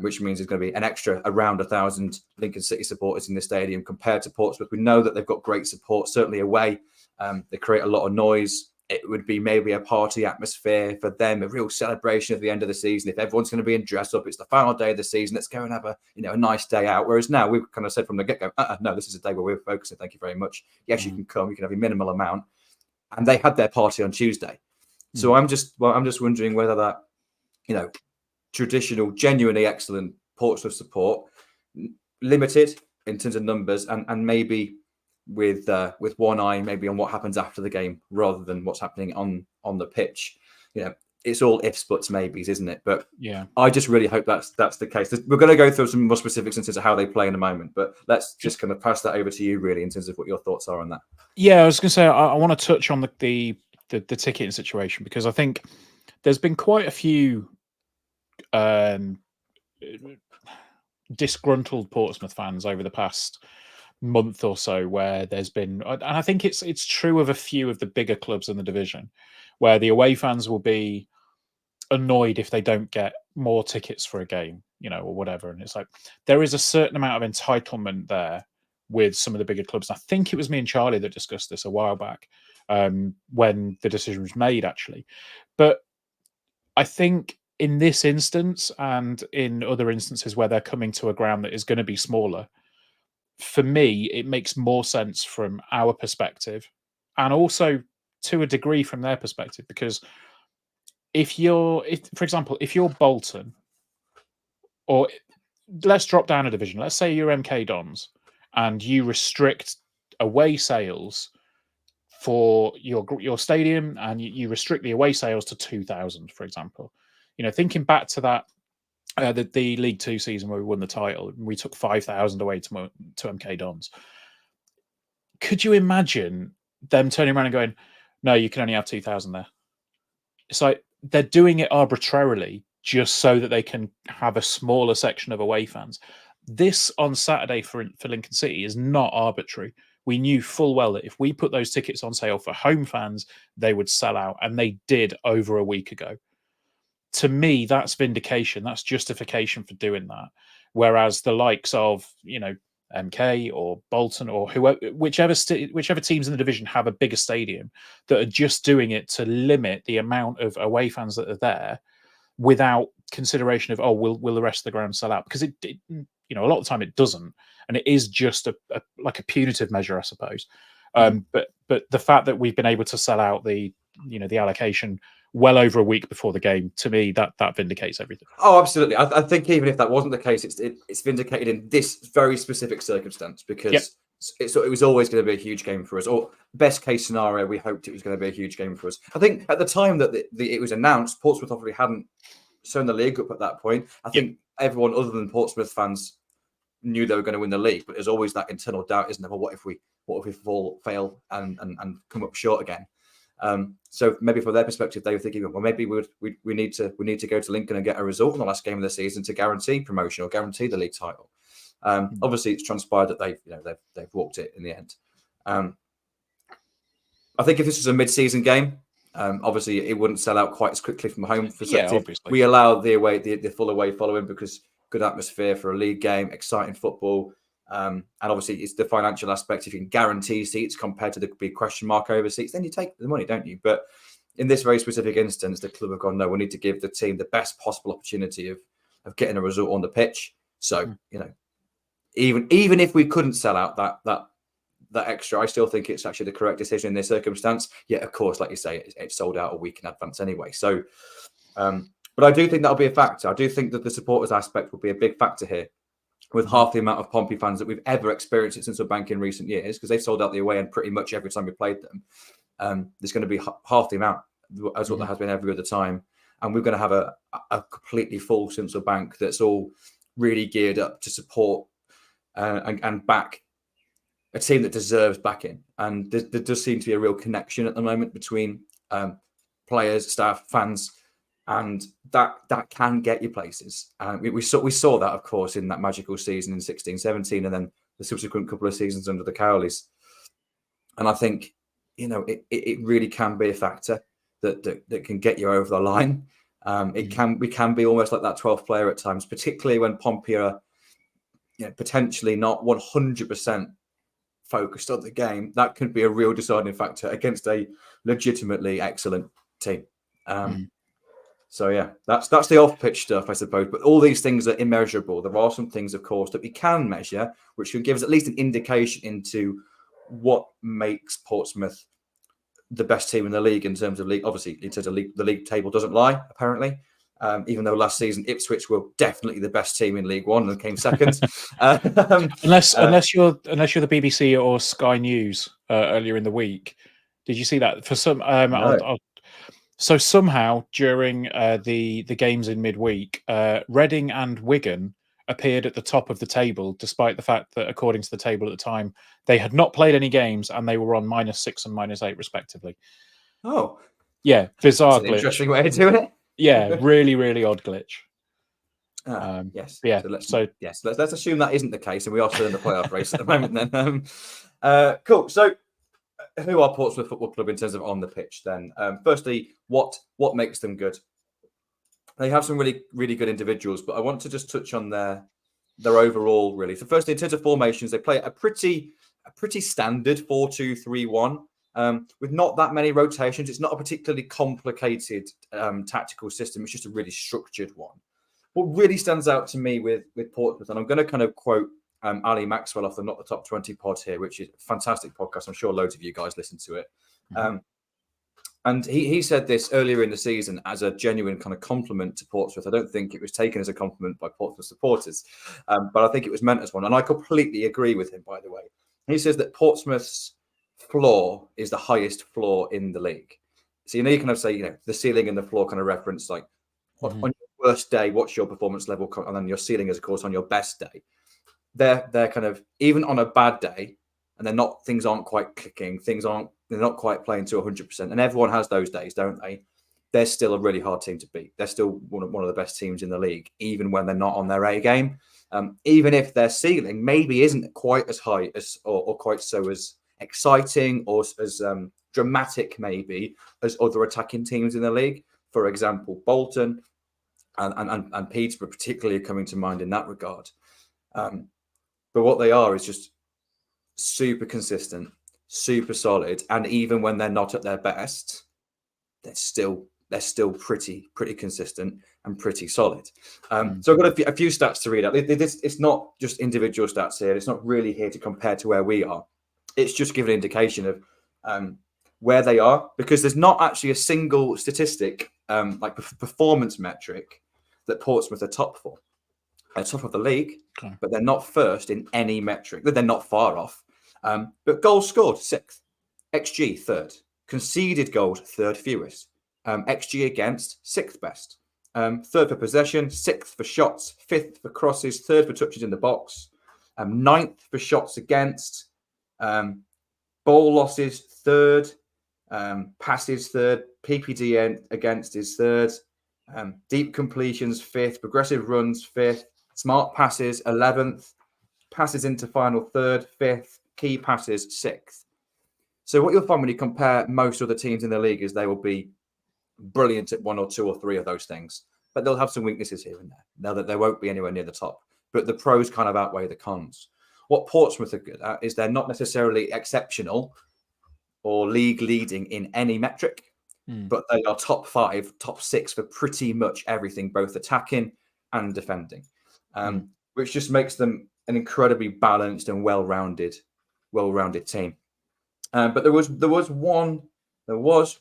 which means there's going to be an extra around 1,000 Lincoln City supporters in the stadium compared to Portsmouth. We know that they've got great support, certainly away. They create a lot of noise. It would be maybe a party atmosphere for them, a real celebration at the end of the season. If everyone's going to be in dress up, it's the final day of the season. Let's go and have a nice day out. Whereas now we've kind of said from the get-go, no, this is a day where we're focusing. Thank you very much. Yes, you can come. You can have a minimal amount. And they had their party on Tuesday. So I'm just wondering whether that, traditional, genuinely excellent Portsmouth support, limited in terms of numbers, and maybe with one eye maybe on what happens after the game rather than what's happening on the pitch. It's all ifs, buts, maybes, isn't it? But yeah, I just really hope that's the case. We're going to go through some more specifics in terms of how they play in a moment, but let's just kind of pass that over to you, really, in terms of what your thoughts are on that. Yeah, I was going to say I want to touch on the ticketing situation, because I think there's been quite a few disgruntled Portsmouth fans over the past month or so, where there's been, and I think it's true of a few of the bigger clubs in the division, where the away fans will be annoyed if they don't get more tickets for a game, or whatever. And it's like there is a certain amount of entitlement there with some of the bigger clubs. I think it was me and Charlie that discussed this a while back, when the decision was made, actually. But I think in this instance, and in other instances where they're coming to a ground that is going to be smaller, for me, it makes more sense from our perspective, and also to a degree from their perspective, because for example, if you're Bolton, or let's drop down a division, let's say you're MK Dons, and you restrict away sales for your stadium, and you restrict the away sales to 2,000, for example. Thinking back to that, the League Two season where we won the title, we took 5,000 away to MK Dons. Could you imagine them turning around and going, "No, you can only have 2,000 there"? It's like they're doing it arbitrarily just so that they can have a smaller section of away fans. This on Saturday for Lincoln City is not arbitrary. We knew full well that if we put those tickets on sale for home fans, they would sell out, and they did over a week ago. To me, that's vindication. That's justification for doing that. Whereas the likes of, MK or Bolton or whichever teams in the division have a bigger stadium that are just doing it to limit the amount of away fans that are there, without consideration of, will the rest of the ground sell out? Because it a lot of the time it doesn't, and it is just like a punitive measure, I suppose. But the fact that we've been able to sell out the allocation well over a week before the game, to me, that vindicates everything. Oh, absolutely. I think even if that wasn't the case, it's vindicated in this very specific circumstance, because it was always going to be a huge game for us. Or best case scenario, we hoped it was going to be a huge game for us. I think at the time that it was announced, Portsmouth obviously hadn't shown the league up at that point. I think everyone other than Portsmouth fans knew they were going to win the league, but there's always that internal doubt, isn't there? Well, what if we fail and come up short again? So maybe from their perspective, they were thinking, well, maybe we need to go to Lincoln and get a result in the last game of the season to guarantee promotion or guarantee the league title. Obviously, it's transpired that they've walked it in the end. I think if this was a mid-season game, obviously it wouldn't sell out quite as quickly from a home perspective. Obviously. We allow the full away following because good atmosphere for a league game, exciting football. And obviously it's the financial aspect. If you can guarantee seats compared to the big question mark over seats, then you take the money, don't you? But in this very specific instance, the club have gone, no, we need to give the team the best possible opportunity of getting a result on the pitch. So, even if we couldn't sell out that extra, I still think it's actually the correct decision in this circumstance. Yet, of course, like you say, it's sold out a week in advance anyway. So, but I do think that'll be a factor. I do think that the supporters aspect will be a big factor here, with half the amount of Pompey fans that we've ever experienced at Central Bank in recent years, because they've sold out the away end pretty much every time we played them. There's going to be half the amount as what there has been every other time. And we're going to have a completely full Central Bank that's all really geared up to support and back a team that deserves backing. And there does seem to be a real connection at the moment between players, staff, fans, and that can get you places. We saw that, of course, in that magical season in 16-17, and then the subsequent couple of seasons under the Cowleys. And I think, it really can be a factor that can get you over the line. We can be almost like that 12th player at times, particularly when Pompey are potentially not 100% focused on the game. That could be a real deciding factor against a legitimately excellent team. So yeah, that's the off-pitch stuff, I suppose. But all these things are immeasurable. There are some things, of course, that we can measure, which can give us at least an indication into what makes Portsmouth the best team in the league in terms of league. Obviously, in terms of league, the league table doesn't lie, apparently. Even though last season Ipswich were definitely the best team in League One and came second. unless you're the BBC or Sky News earlier in the week, did you see that? For some, No. so somehow during the games in midweek, Reading and Wigan appeared at the top of the table, despite the fact that, according to the table at the time, they had not played any games and they were on -6 and -8 respectively. Oh, yeah, bizarre that's an glitch. interesting way of doing it. Yeah, really odd glitch. Yes. Yeah. Let's assume that isn't the case, and we are still in the playoff race at the moment. Then, cool. So, who are Portsmouth Football Club in terms of on the pitch? Then, firstly, what makes them good? They have some really good individuals, but I want to just touch on their overall really. So, firstly, in terms of formations, they play a pretty standard 4-2-3-1. With not that many rotations. It's not a particularly complicated tactical system. It's just a really structured one. What really stands out to me with Portsmouth, and I'm going to kind of quote Ali Maxwell off the Not the Top 20 pod here, which is a fantastic podcast. I'm sure loads of you guys listen to it. And he said this earlier in the season as a genuine kind of compliment to Portsmouth. I don't think it was taken as a compliment by Portsmouth supporters, but I think it was meant as one. And I completely agree with him, by the way. He says that Portsmouth's floor is the highest floor in the league. So, you kind of say, the ceiling and the floor kind of reference, like on your worst day, what's your performance level? And then your ceiling is, of course, on your best day. They're kind of, even on a bad day, and things aren't quite clicking, they're not quite playing to 100%. And everyone has those days, don't they? They're still a really hard team to beat. They're still one of the best teams in the league, even when they're not on their A game. Even if their ceiling maybe isn't quite as high as or quite so as exciting or as dramatic maybe as other attacking teams in the league. For example, Bolton and Peterborough particularly coming to mind in that regard. But what they are is just super consistent, super solid, and even when they're not at their best, they're still pretty consistent and pretty solid. So I've got a few stats to read out. It's not just individual stats here. It's not really here to compare to where we are. It's just give an indication of where they are, because there's not actually a single statistic, like performance metric, that Portsmouth are top for. They're top of the league, but they're not first in any metric. They're not far off. But goals scored, 6th. XG, 3rd. Conceded goals, 3rd fewest. XG against, 6th best. 3rd for possession, 6th for shots, 5th for crosses, 3rd for touches in the box, 9th for shots against, ball losses, 3rd, passes, 3rd, PPD against is 3rd, deep completions, 5th, progressive runs, 5th, smart passes, 11th, passes into final, 3rd, 5th, key passes, 6th. So what you'll find when you compare most other teams in the league is they will be brilliant at 1 or 2 or 3 of those things, but they'll have some weaknesses here and there. Now that they won't be anywhere near the top, but the pros kind of outweigh the cons. What Portsmouth are good at is they're not necessarily exceptional or league leading in any metric, but they are top 5, top 6 for pretty much everything, both attacking and defending, which just makes them an incredibly balanced and well-rounded team. But there was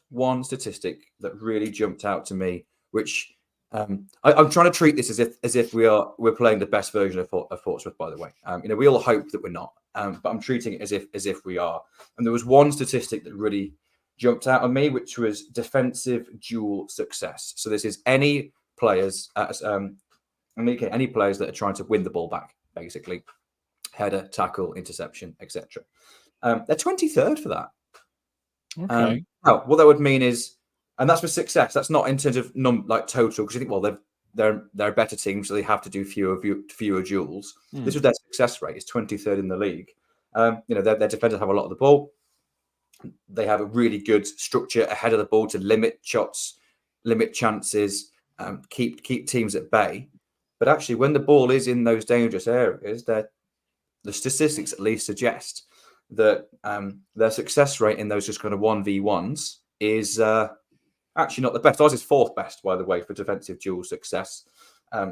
one statistic that really jumped out to me, which I'm trying to treat this as if we're playing the best version of Portsmouth. By the way, we all hope that we're not, but I'm treating it as if we are. And there was one statistic that really jumped out on me, which was defensive duel success. So this is any players any players that are trying to win the ball back, basically header, tackle, interception, etc. They're 23rd for that. Okay. What that would mean is, and that's for success. That's not in terms of total, because you think, well, they're a better team, so they have to do fewer duels. This was their success rate. It's 23rd in the league. Their defenders have a lot of the ball. They have a really good structure ahead of the ball to limit shots, limit chances, keep teams at bay. But actually, when the ball is in those dangerous areas, the statistics at least suggest that their success rate in those just kind of 1v1s is actually not the best. Ours is fourth best, by the way, for defensive duel success.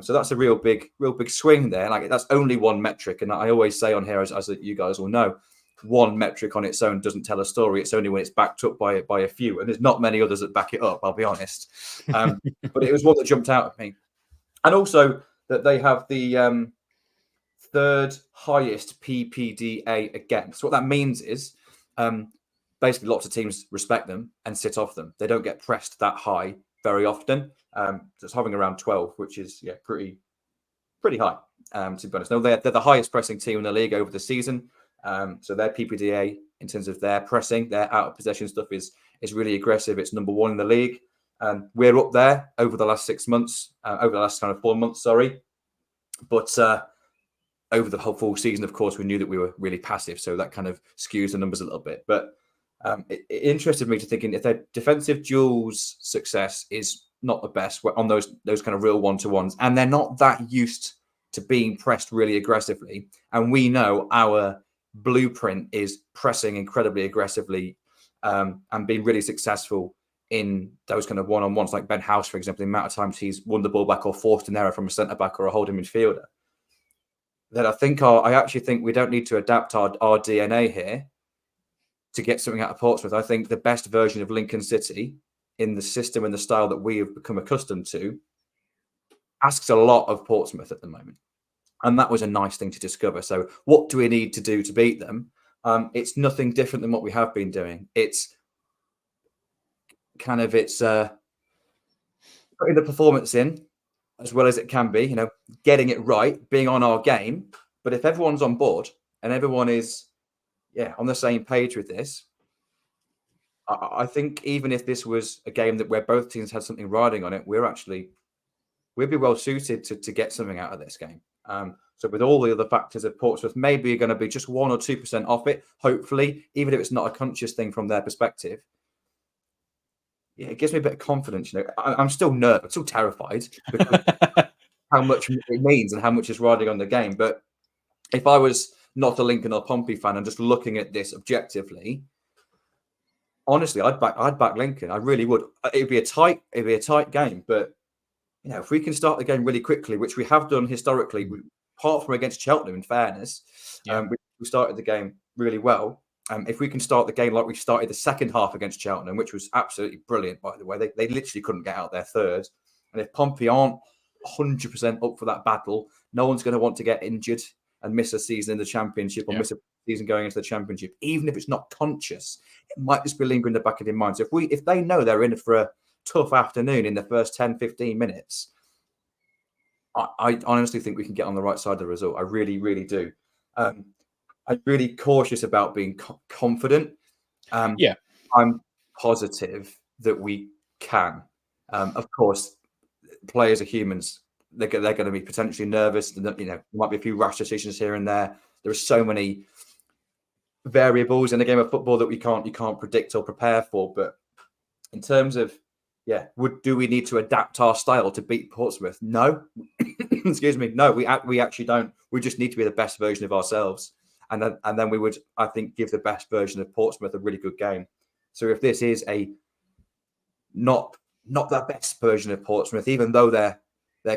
So that's a real big swing there. Like, that's only one metric, and I always say on here, as you guys will know, one metric on its own doesn't tell a story. It's only when it's backed up by a few, and there's not many others that back it up, I'll be honest. But it was one that jumped out at me, and also that they have the third highest PPDA against. What that means is basically lots of teams respect them and sit off them. They don't get pressed that high very often. So it's hovering around 12, which is pretty high, to be honest. No, they're the highest pressing team in the league over the season. So their PPDA in terms of their pressing, their out of possession stuff is really aggressive. It's number one in the league. We're up there over the last 6 months, over the last kind of 4 months, sorry. But over the whole full season, of course, we knew that we were really passive. So that kind of skews the numbers a little bit. But it interested me to thinking if their defensive duels success is not the best on those kind of real one-to-ones, and they're not that used to being pressed really aggressively. And we know our blueprint is pressing incredibly aggressively and being really successful in those kind of one-on-ones, like Ben House, for example, the amount of times he's won the ball back or forced an error from a centre-back or a holding midfielder. That I actually think we don't need to adapt our DNA here to get something out of Portsmouth. I think the best version of Lincoln City in the system and the style that we have become accustomed to asks a lot of Portsmouth at the moment. And that was a nice thing to discover. So what do we need to do to beat them? It's nothing different than what we have been doing. It's putting the performance in as well as it can be, getting it right, being on our game. But if everyone's on board and everyone is, on the same page with this, I think even if this was a game where both teams had something riding on it, we'd be well suited to get something out of this game. So with all the other factors of Portsmouth, maybe you're going to be just 1 or 2% off it, hopefully, even if it's not a conscious thing from their perspective. Yeah, it gives me a bit of confidence. I'm still nervous, I'm still terrified because how much it means and how much is riding on the game. But if I was not a Lincoln or Pompey fan and just looking at this objectively, honestly, I'd back Lincoln. I really would. It'd be a tight game, but if we can start the game really quickly, which we have done historically, apart from against Cheltenham, in fairness, we started the game really well. If we can start the game like we started the second half against Cheltenham, which was absolutely brilliant, by the way, they literally couldn't get out their third. And if Pompey aren't 100% up for that battle, no one's going to want to get injured and miss a season in the Championship or miss a season going into the Championship, even if it's not conscious. It might just be lingering in the back of their minds. So if they know they're in for a tough afternoon in the first 10, 15 minutes, I honestly think we can get on the right side of the result. I really, really do. I'm really cautious about being confident. I'm positive that we can. Of course, players are humans. They're going to be potentially nervous. There might be a few rash decisions here and there. There are so many variables in a game of football that you can't predict or prepare for. But in terms of do we need to adapt our style to beat Portsmouth? No. Excuse me. No, we actually don't. We just need to be the best version of ourselves. And then we would, I think, give the best version of Portsmouth a really good game. So if this is a not the best version of Portsmouth, even though their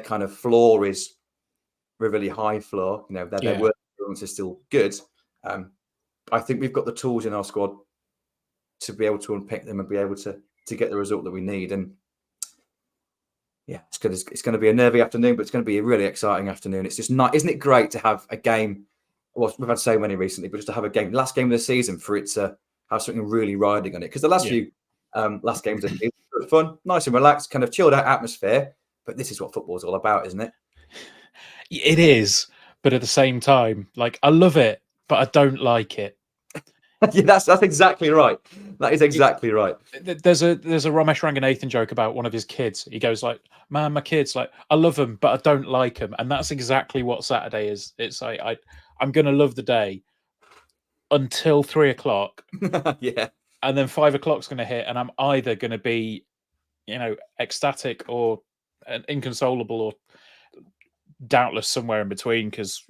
kind of floor is a really high floor, their work performance is still good. I think we've got the tools in our squad to be able to unpick them and be able to get the result that we need. And it's going to be a nervy afternoon, but it's going to be a really exciting afternoon. It's just not, isn't it great to have a game? Well, we've had so many recently, but just to have a game, last game of the season, for it to have something really riding on it. Because the last few last games of the season were fun, nice and relaxed, kind of chilled out atmosphere. But this is what football is all about, isn't it? It is, but at the same time, I love it, but I don't like it. That's exactly right. That is exactly right. There's a Ramesh Ranganathan joke about one of his kids. He goes "Man, my kids, I love them, but I don't like them," and that's exactly what Saturday is. It's I'm going to love the day until 3 o'clock. And then 5 o'clock's going to hit, and I'm either going to be, ecstatic or inconsolable or doubtless somewhere in between, because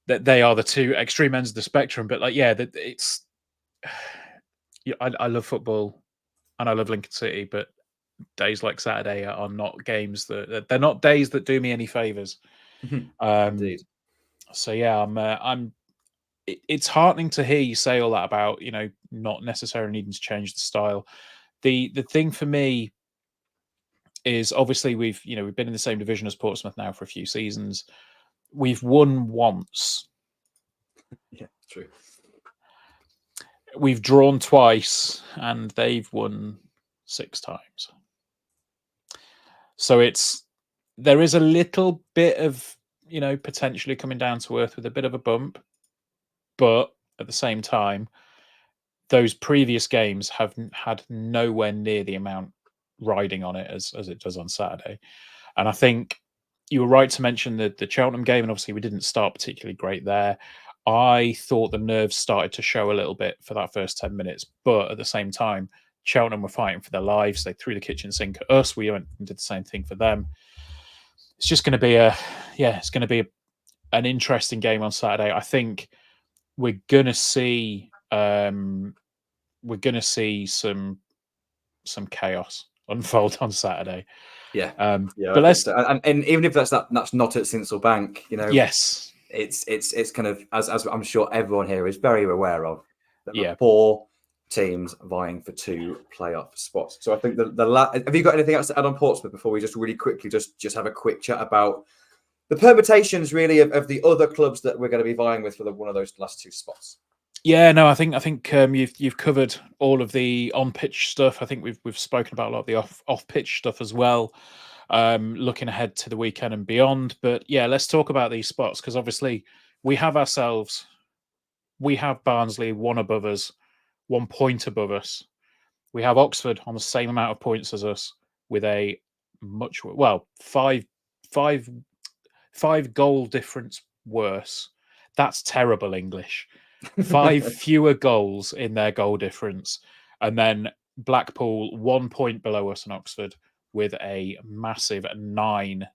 that they are the two extreme ends of the spectrum. But it's I love football and I love Lincoln City, but days like Saturday are not games they're not days that do me any favors. Indeed. So yeah, it's heartening to hear you say all that about not necessarily needing to change the style. The thing for me is, obviously we've been in the same division as Portsmouth now for a few seasons. We've won once. Yeah, true. We've drawn twice, and they've won 6 times. So there is a little bit of potentially coming down to earth with a bit of a bump, but at the same time, those previous games have had nowhere near the amount riding on it as it does on Saturday. And I think you were right to mention the Cheltenham game, and obviously we didn't start particularly great there. I thought the nerves started to show a little bit for that first 10 minutes, but at the same time, Cheltenham were fighting for their lives. They threw the kitchen sink at us. We went and did the same thing for them. It's just going to be an interesting game on Saturday. I think we're going to see some chaos unfold on Saturday. Yeah, but let's so. And even if that's not at Sincil Bank, yes, it's kind of as I'm sure everyone here is very aware of. Yeah, 4 teams vying for 2 playoff spots. So I think have you got anything else to add on Portsmouth before we just really quickly just have a quick chat about the permutations really of the other clubs that we're going to be vying with for one of those last 2 spots? Yeah, no, I think you've covered all of the on pitch stuff. I think we've spoken about a lot of the off pitch stuff as well. Looking ahead to the weekend and beyond. But yeah, let's talk about these spots, because obviously we have Barnsley 1 above us, 1 point above us. We have Oxford on the same amount of points as us with a five goal difference worse. That's terrible English. 5 fewer goals in their goal difference. And then Blackpool 1 point below us and Oxford with a massive 9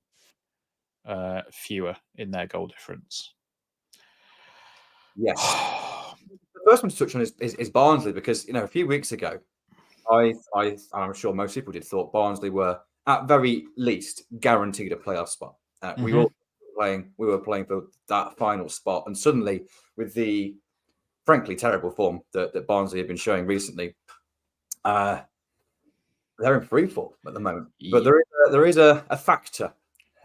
fewer in their goal difference. Yes. The first one to touch on is Barnsley, because a few weeks ago, I'm sure most people thought Barnsley were at very least guaranteed a playoff spot. We were playing for that final spot, and suddenly, with the frankly terrible form that Barnsley have been showing recently, they're in free fall at the moment. But there is a factor,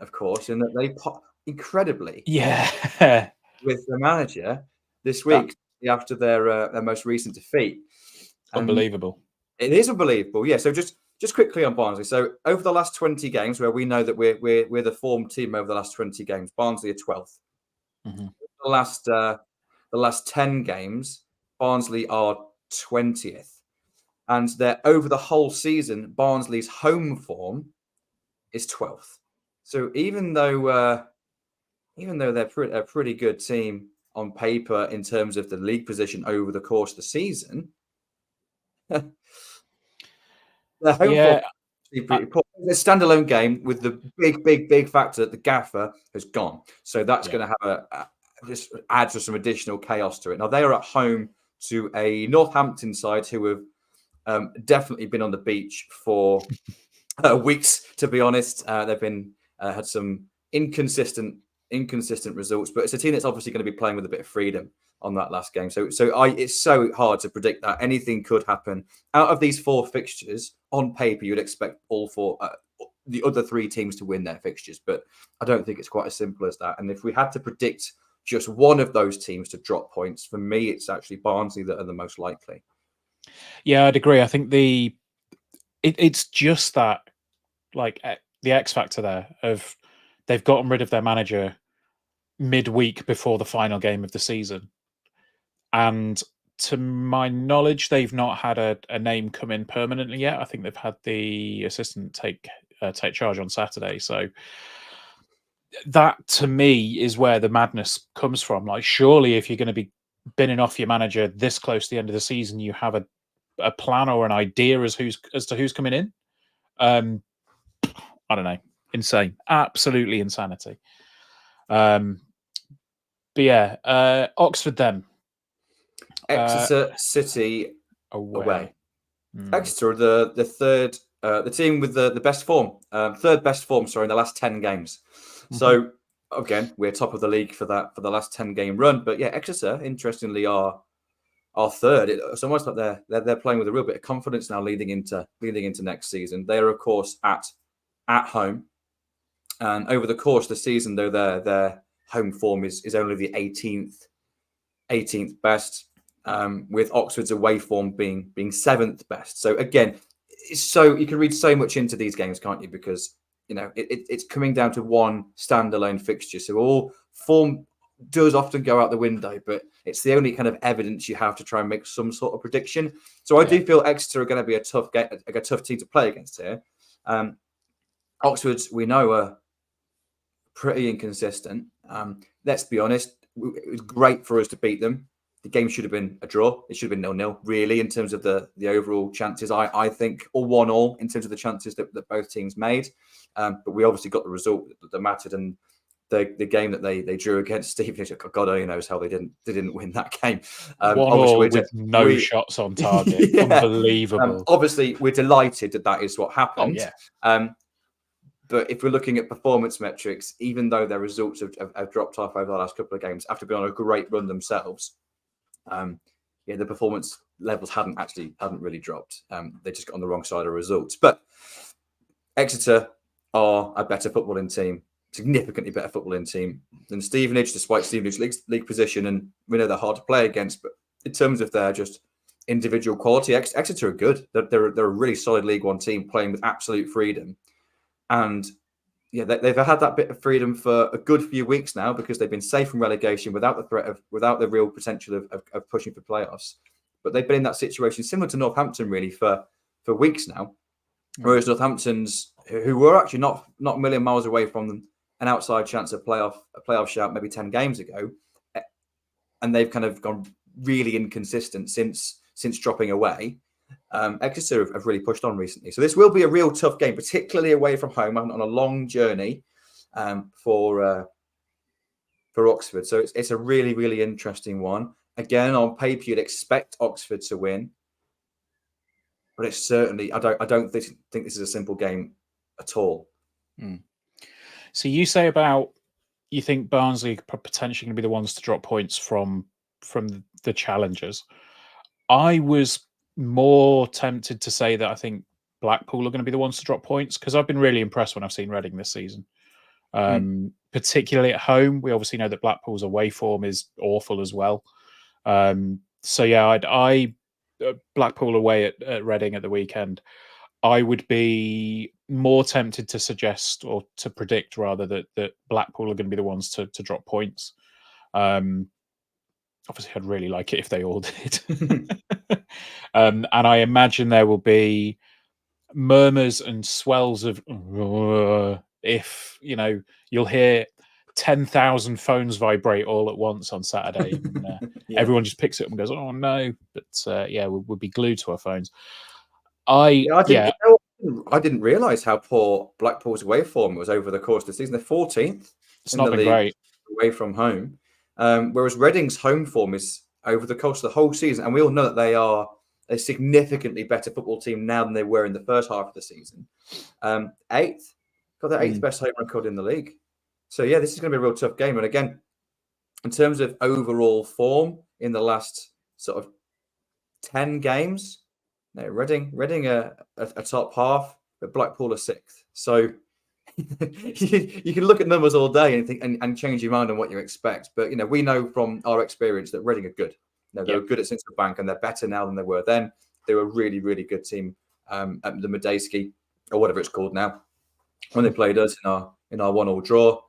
of course, in that they pop incredibly with the manager this week after their most recent defeat. Unbelievable. It is unbelievable. Yeah. So just quickly on Barnsley. So over the last 20 games, where we know that we're the form team over the last 20 games, Barnsley are 12th. Mm-hmm. The last 10 games, Barnsley are 20th. And they're over the whole season, Barnsley's home form is 12th. So even though they're a pretty good team on paper in terms of the league position over the course of the season, their home form is pretty poor. It's a standalone game with the big factor that the gaffer has gone. So that's going to have just add to some additional chaos to it. Now they are at home to a Northampton side who have definitely been on the beach for weeks. To be honest, they've been had some inconsistent results, but it's a team that's obviously going to be playing with a bit of freedom on that last game. So it's so hard to predict that anything could happen out of these 4 fixtures. On paper, you'd expect all 4. The other 3 teams to win their fixtures, but I don't think it's quite as simple as that. And if we had to predict just one of those teams to drop points, for me, it's actually Barnsley that are the most likely. Yeah, I'd agree. I think it's just that, like, the X factor there of they've gotten rid of their manager midweek before the final game of the season, and to my knowledge, they've not had a name come in permanently yet. I think they've had the assistant take charge on Saturday. So that, to me, is where the madness comes from. Like, surely if you're going to be binning off your manager this close to the end of the season, you have a plan or an idea as to who's coming in. I don't know, insane, absolutely insanity. But yeah, Oxford then. Exeter City away. Mm. Exeter, the third, the team with the best form, third best form, sorry, in the last 10 games. So again, we're top of the league for the last 10-game run. But yeah, Exeter, interestingly, are third. It's almost like they're playing with a real bit of confidence now, leading into next season. They are, of course, at home, and over the course of the season, though, their home form is only the 18th best. With Oxford's away form being 7th best. So again, you can read so much into these games, can't you? Because it's coming down to one standalone fixture. So all form does often go out the window, but it's the only kind of evidence you have to try and make some sort of prediction. So I do feel Exeter are going to be a tough team to play against here. Oxford, we know, are pretty inconsistent. Let's be honest, it was great for us to beat them. The game should have been a draw. It should have been 0-0, really, in terms of the overall chances, I think, or 1-1 in terms of the chances that both teams made. But we obviously got the result that mattered, and the game that they drew against Stevenage, God only knows how they didn't win that game. 1-1 with no shots on target. Yeah. Unbelievable. Obviously, we're delighted that is what happened. Oh, yeah. But if we're looking at performance metrics, even though their results have dropped off over the last couple of games, after being on a great run themselves, the performance levels hadn't really dropped. They just got on the wrong side of results. But Exeter are a better footballing team, significantly better footballing team than Stevenage, despite Stevenage's league position. And we know they're hard to play against. But in terms of their just individual quality, Exeter are good. They're a really solid League One team playing with absolute freedom. And yeah, they've had that bit of freedom for a good few weeks now because they've been safe from relegation without the real potential of pushing for playoffs. But they've been in that situation similar to Northampton really for weeks now. Whereas Northampton's, who were actually not a million miles away from an outside chance of a playoff shout maybe 10 games ago, and they've kind of gone really inconsistent since dropping away. Exeter have really pushed on recently. So this will be a real tough game, particularly away from home on a long journey for Oxford. So it's a really, really interesting one. Again, on paper, you'd expect Oxford to win. But it's certainly, I don't think this is a simple game at all. So you say you think Barnsley are potentially going to be the ones to drop points from the challengers. I was more tempted to say that I think Blackpool are going to be the ones to drop points because I've been really impressed when I've seen Reading this season, particularly at home. We obviously know that Blackpool's away form is awful as well. So yeah, I Blackpool away at Reading at the weekend. I would be more tempted to suggest or to predict rather that Blackpool are going to be the ones to drop points. Obviously, I'd really like it if they all did. And I imagine there will be murmurs and swells of if, you'll hear 10,000 phones vibrate all at once on Saturday. And, everyone just picks it up and goes, oh, no. But, we'll be glued to our phones. I didn't realise how poor Blackpool's away form was over the course of the season. They're 14th in the league great. Away from home. Whereas Reading's home form is over the course of the whole season. And we all know that they are a significantly better football team now than they were in the first half of the season. 8th. Got their 8th best home record in the league. So, yeah, this is going to be a real tough game. And again, in terms of overall form in the last sort of 10 games, Reading are a top half, but Blackpool are 6th. So you can look at numbers all day and think and change your mind on what you expect. But we know from our experience that Reading are good. They were good at Central Bank, and they're better now than they were then. They were a really, really good team at the Medeski, or whatever it's called now, when they played us in our 1-1 draw.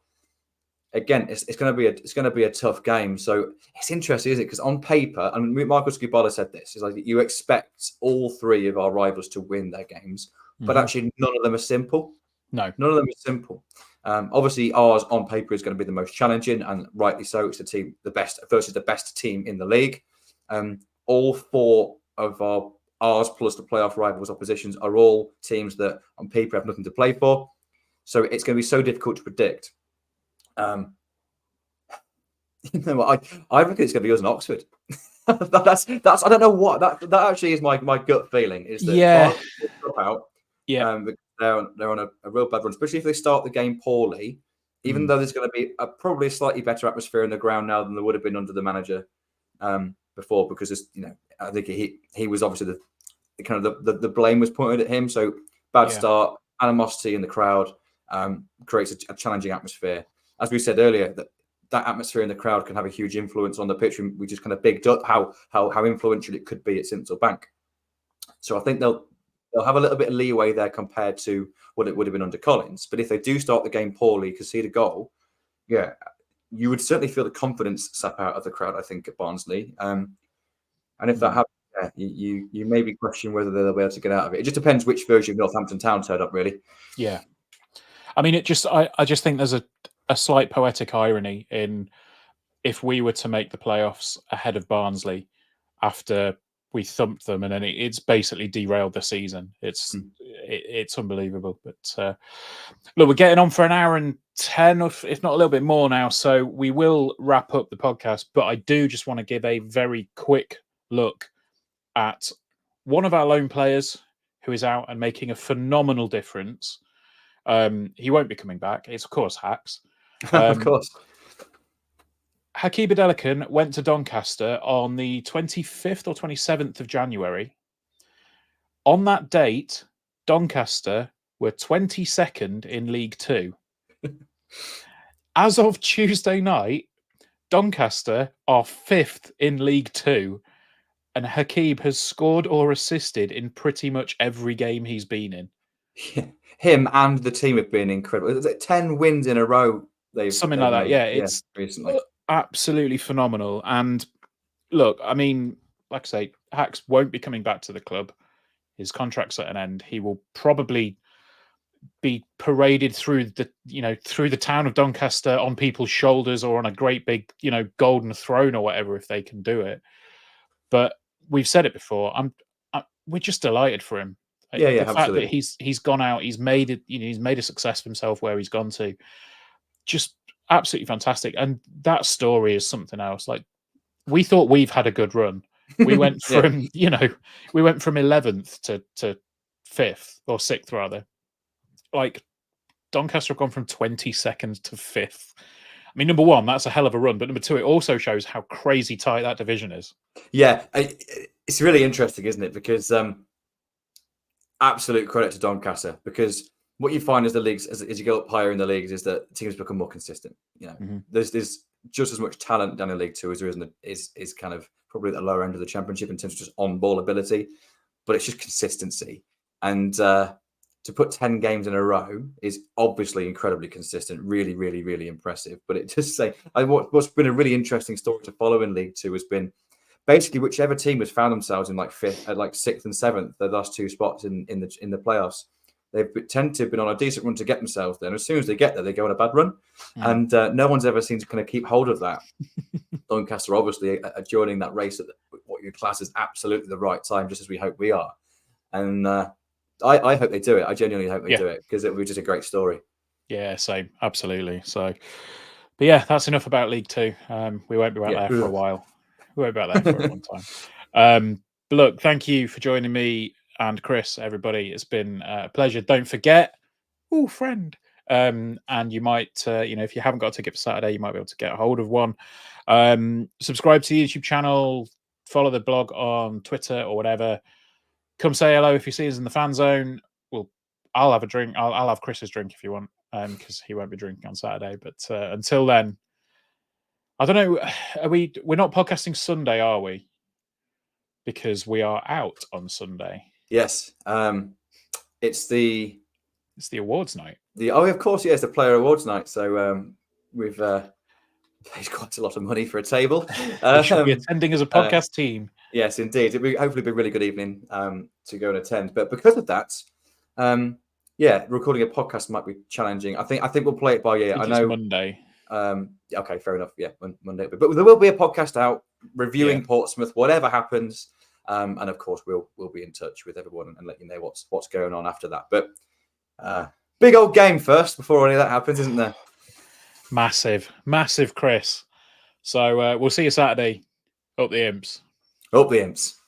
Again, it's going to be a tough game. So it's interesting, isn't it? Because on paper, and Michael Skubala said this, is like you expect all three of our rivals to win their games, but actually none of them are simple. No, none of them are simple. Obviously, ours on paper is going to be the most challenging, and rightly so. It's the best versus the best team in the league. All four of ours plus the playoff rivals oppositions are all teams that on paper have nothing to play for. So it's going to be so difficult to predict. You know what? I reckon it's going to be us in Oxford. that's I don't know what that actually is. My gut feeling is that Barnsley will drop out. They're on a real bad run, especially if they start the game poorly. Even though there's going to be probably a slightly better atmosphere in the ground now than there would have been under the manager before, because I think he was obviously the blame was pointed at him. So bad start, animosity in the crowd creates a challenging atmosphere. As we said earlier, that atmosphere in the crowd can have a huge influence on the pitch. We just kind of bigged up how influential it could be at Sincil Bank. So I think they'll have a little bit of leeway there compared to what it would have been under Collins. But if they do start the game poorly, concede a goal, you would certainly feel the confidence sap out of the crowd, I think, at Barnsley. And if that happens, you maybe question whether they'll be able to get out of it. It just depends which version of Northampton Town turned up, really. Yeah. I mean, I just think there's a slight poetic irony in if we were to make the playoffs ahead of Barnsley after we thumped them, and then it's basically derailed the season. It's unbelievable. But look, we're getting on for an hour and 10, if not a little bit more now. So we will wrap up the podcast. But I do just want to give a very quick look at one of our loan players who is out and making a phenomenal difference. He won't be coming back. It's, of course, Hacks. Of course. Hakeem Adelican went to Doncaster on the 25th or 27th of January. On that date, Doncaster were 22nd in League Two. As of Tuesday night, Doncaster are 5th in League Two, and Hakeem has scored or assisted in pretty much every game he's been in. Yeah. Him and the team have been incredible. Is it 10 wins in a row? Something like that. Yeah, it's recently absolutely phenomenal. And look, I mean, like I say, Hacks won't be coming back to the club. His contract's at an end. He will probably be paraded through the town of Doncaster on people's shoulders or on a great big, golden throne or whatever, if they can do it. But we've said it before. We're just delighted for him. The fact absolutely. that he's gone out, he's made it. He's made a success of himself where he's gone to. Just absolutely fantastic. And that story is something else. Like, we thought we've had a good run. We went from we went from 11th to 5th or 6th rather. Like, Doncaster have gone from 22nd to 5th. I mean, number one, that's a hell of a run. But number two, it also shows how crazy tight that division is. Yeah, it's really interesting, isn't it? Because absolute credit to Doncaster, because what you find as the leagues, as you go up higher in the leagues, is that teams become more consistent. There's just as much talent down in League Two as there is kind of probably at the lower end of the Championship in terms of just on-ball ability, but it's just consistency. And to put 10 games in a row is obviously incredibly consistent, really, really, really impressive. But it just what's been a really interesting story to follow in League Two has been basically whichever team has found themselves in like 6th and 7th, the last two spots in the playoffs. They tend to have been on a decent run to get themselves there. And as soon as they get there, they go on a bad run. And no one's ever seemed to kind of keep hold of that. Doncaster obviously are joining that race at what you class as absolutely the right time, just as we hope we are. And I hope they do it. I genuinely hope they do it, because it would be just a great story. Yeah, same. Absolutely. So, but yeah, that's enough about League Two. We won't be back there for a while. We won't be back there for a long time. But look, thank you for joining me and Chris, everybody. It's been a pleasure. Don't forget, friend. And you might, if you haven't got a ticket for Saturday, you might be able to get a hold of one. Subscribe to the YouTube channel, follow the blog on Twitter or whatever. Come say hello if you see us in the fan zone. Well, I'll have a drink. I'll have Chris's drink if you want, because he won't be drinking on Saturday. But until then, I don't know. We're not podcasting Sunday, are we? Because we are out on Sunday. Yes. It's the awards night. Of course, yes, the player awards night. So we've paid quite a lot of money for a table. We should be attending as a podcast team. Yes, indeed. It'll hopefully be a really good evening to go and attend. But because of that, recording a podcast might be challenging. I think we'll play it by ear. I know Monday. Okay, fair enough. Yeah, Monday. But there will be a podcast out reviewing Portsmouth, whatever happens. And of course, we'll be in touch with everyone and let you know what's going on after that. But Big old game first before any of that happens, isn't there? Massive, massive, Chris. So we'll see you Saturday. Up the Imps. Up the Imps.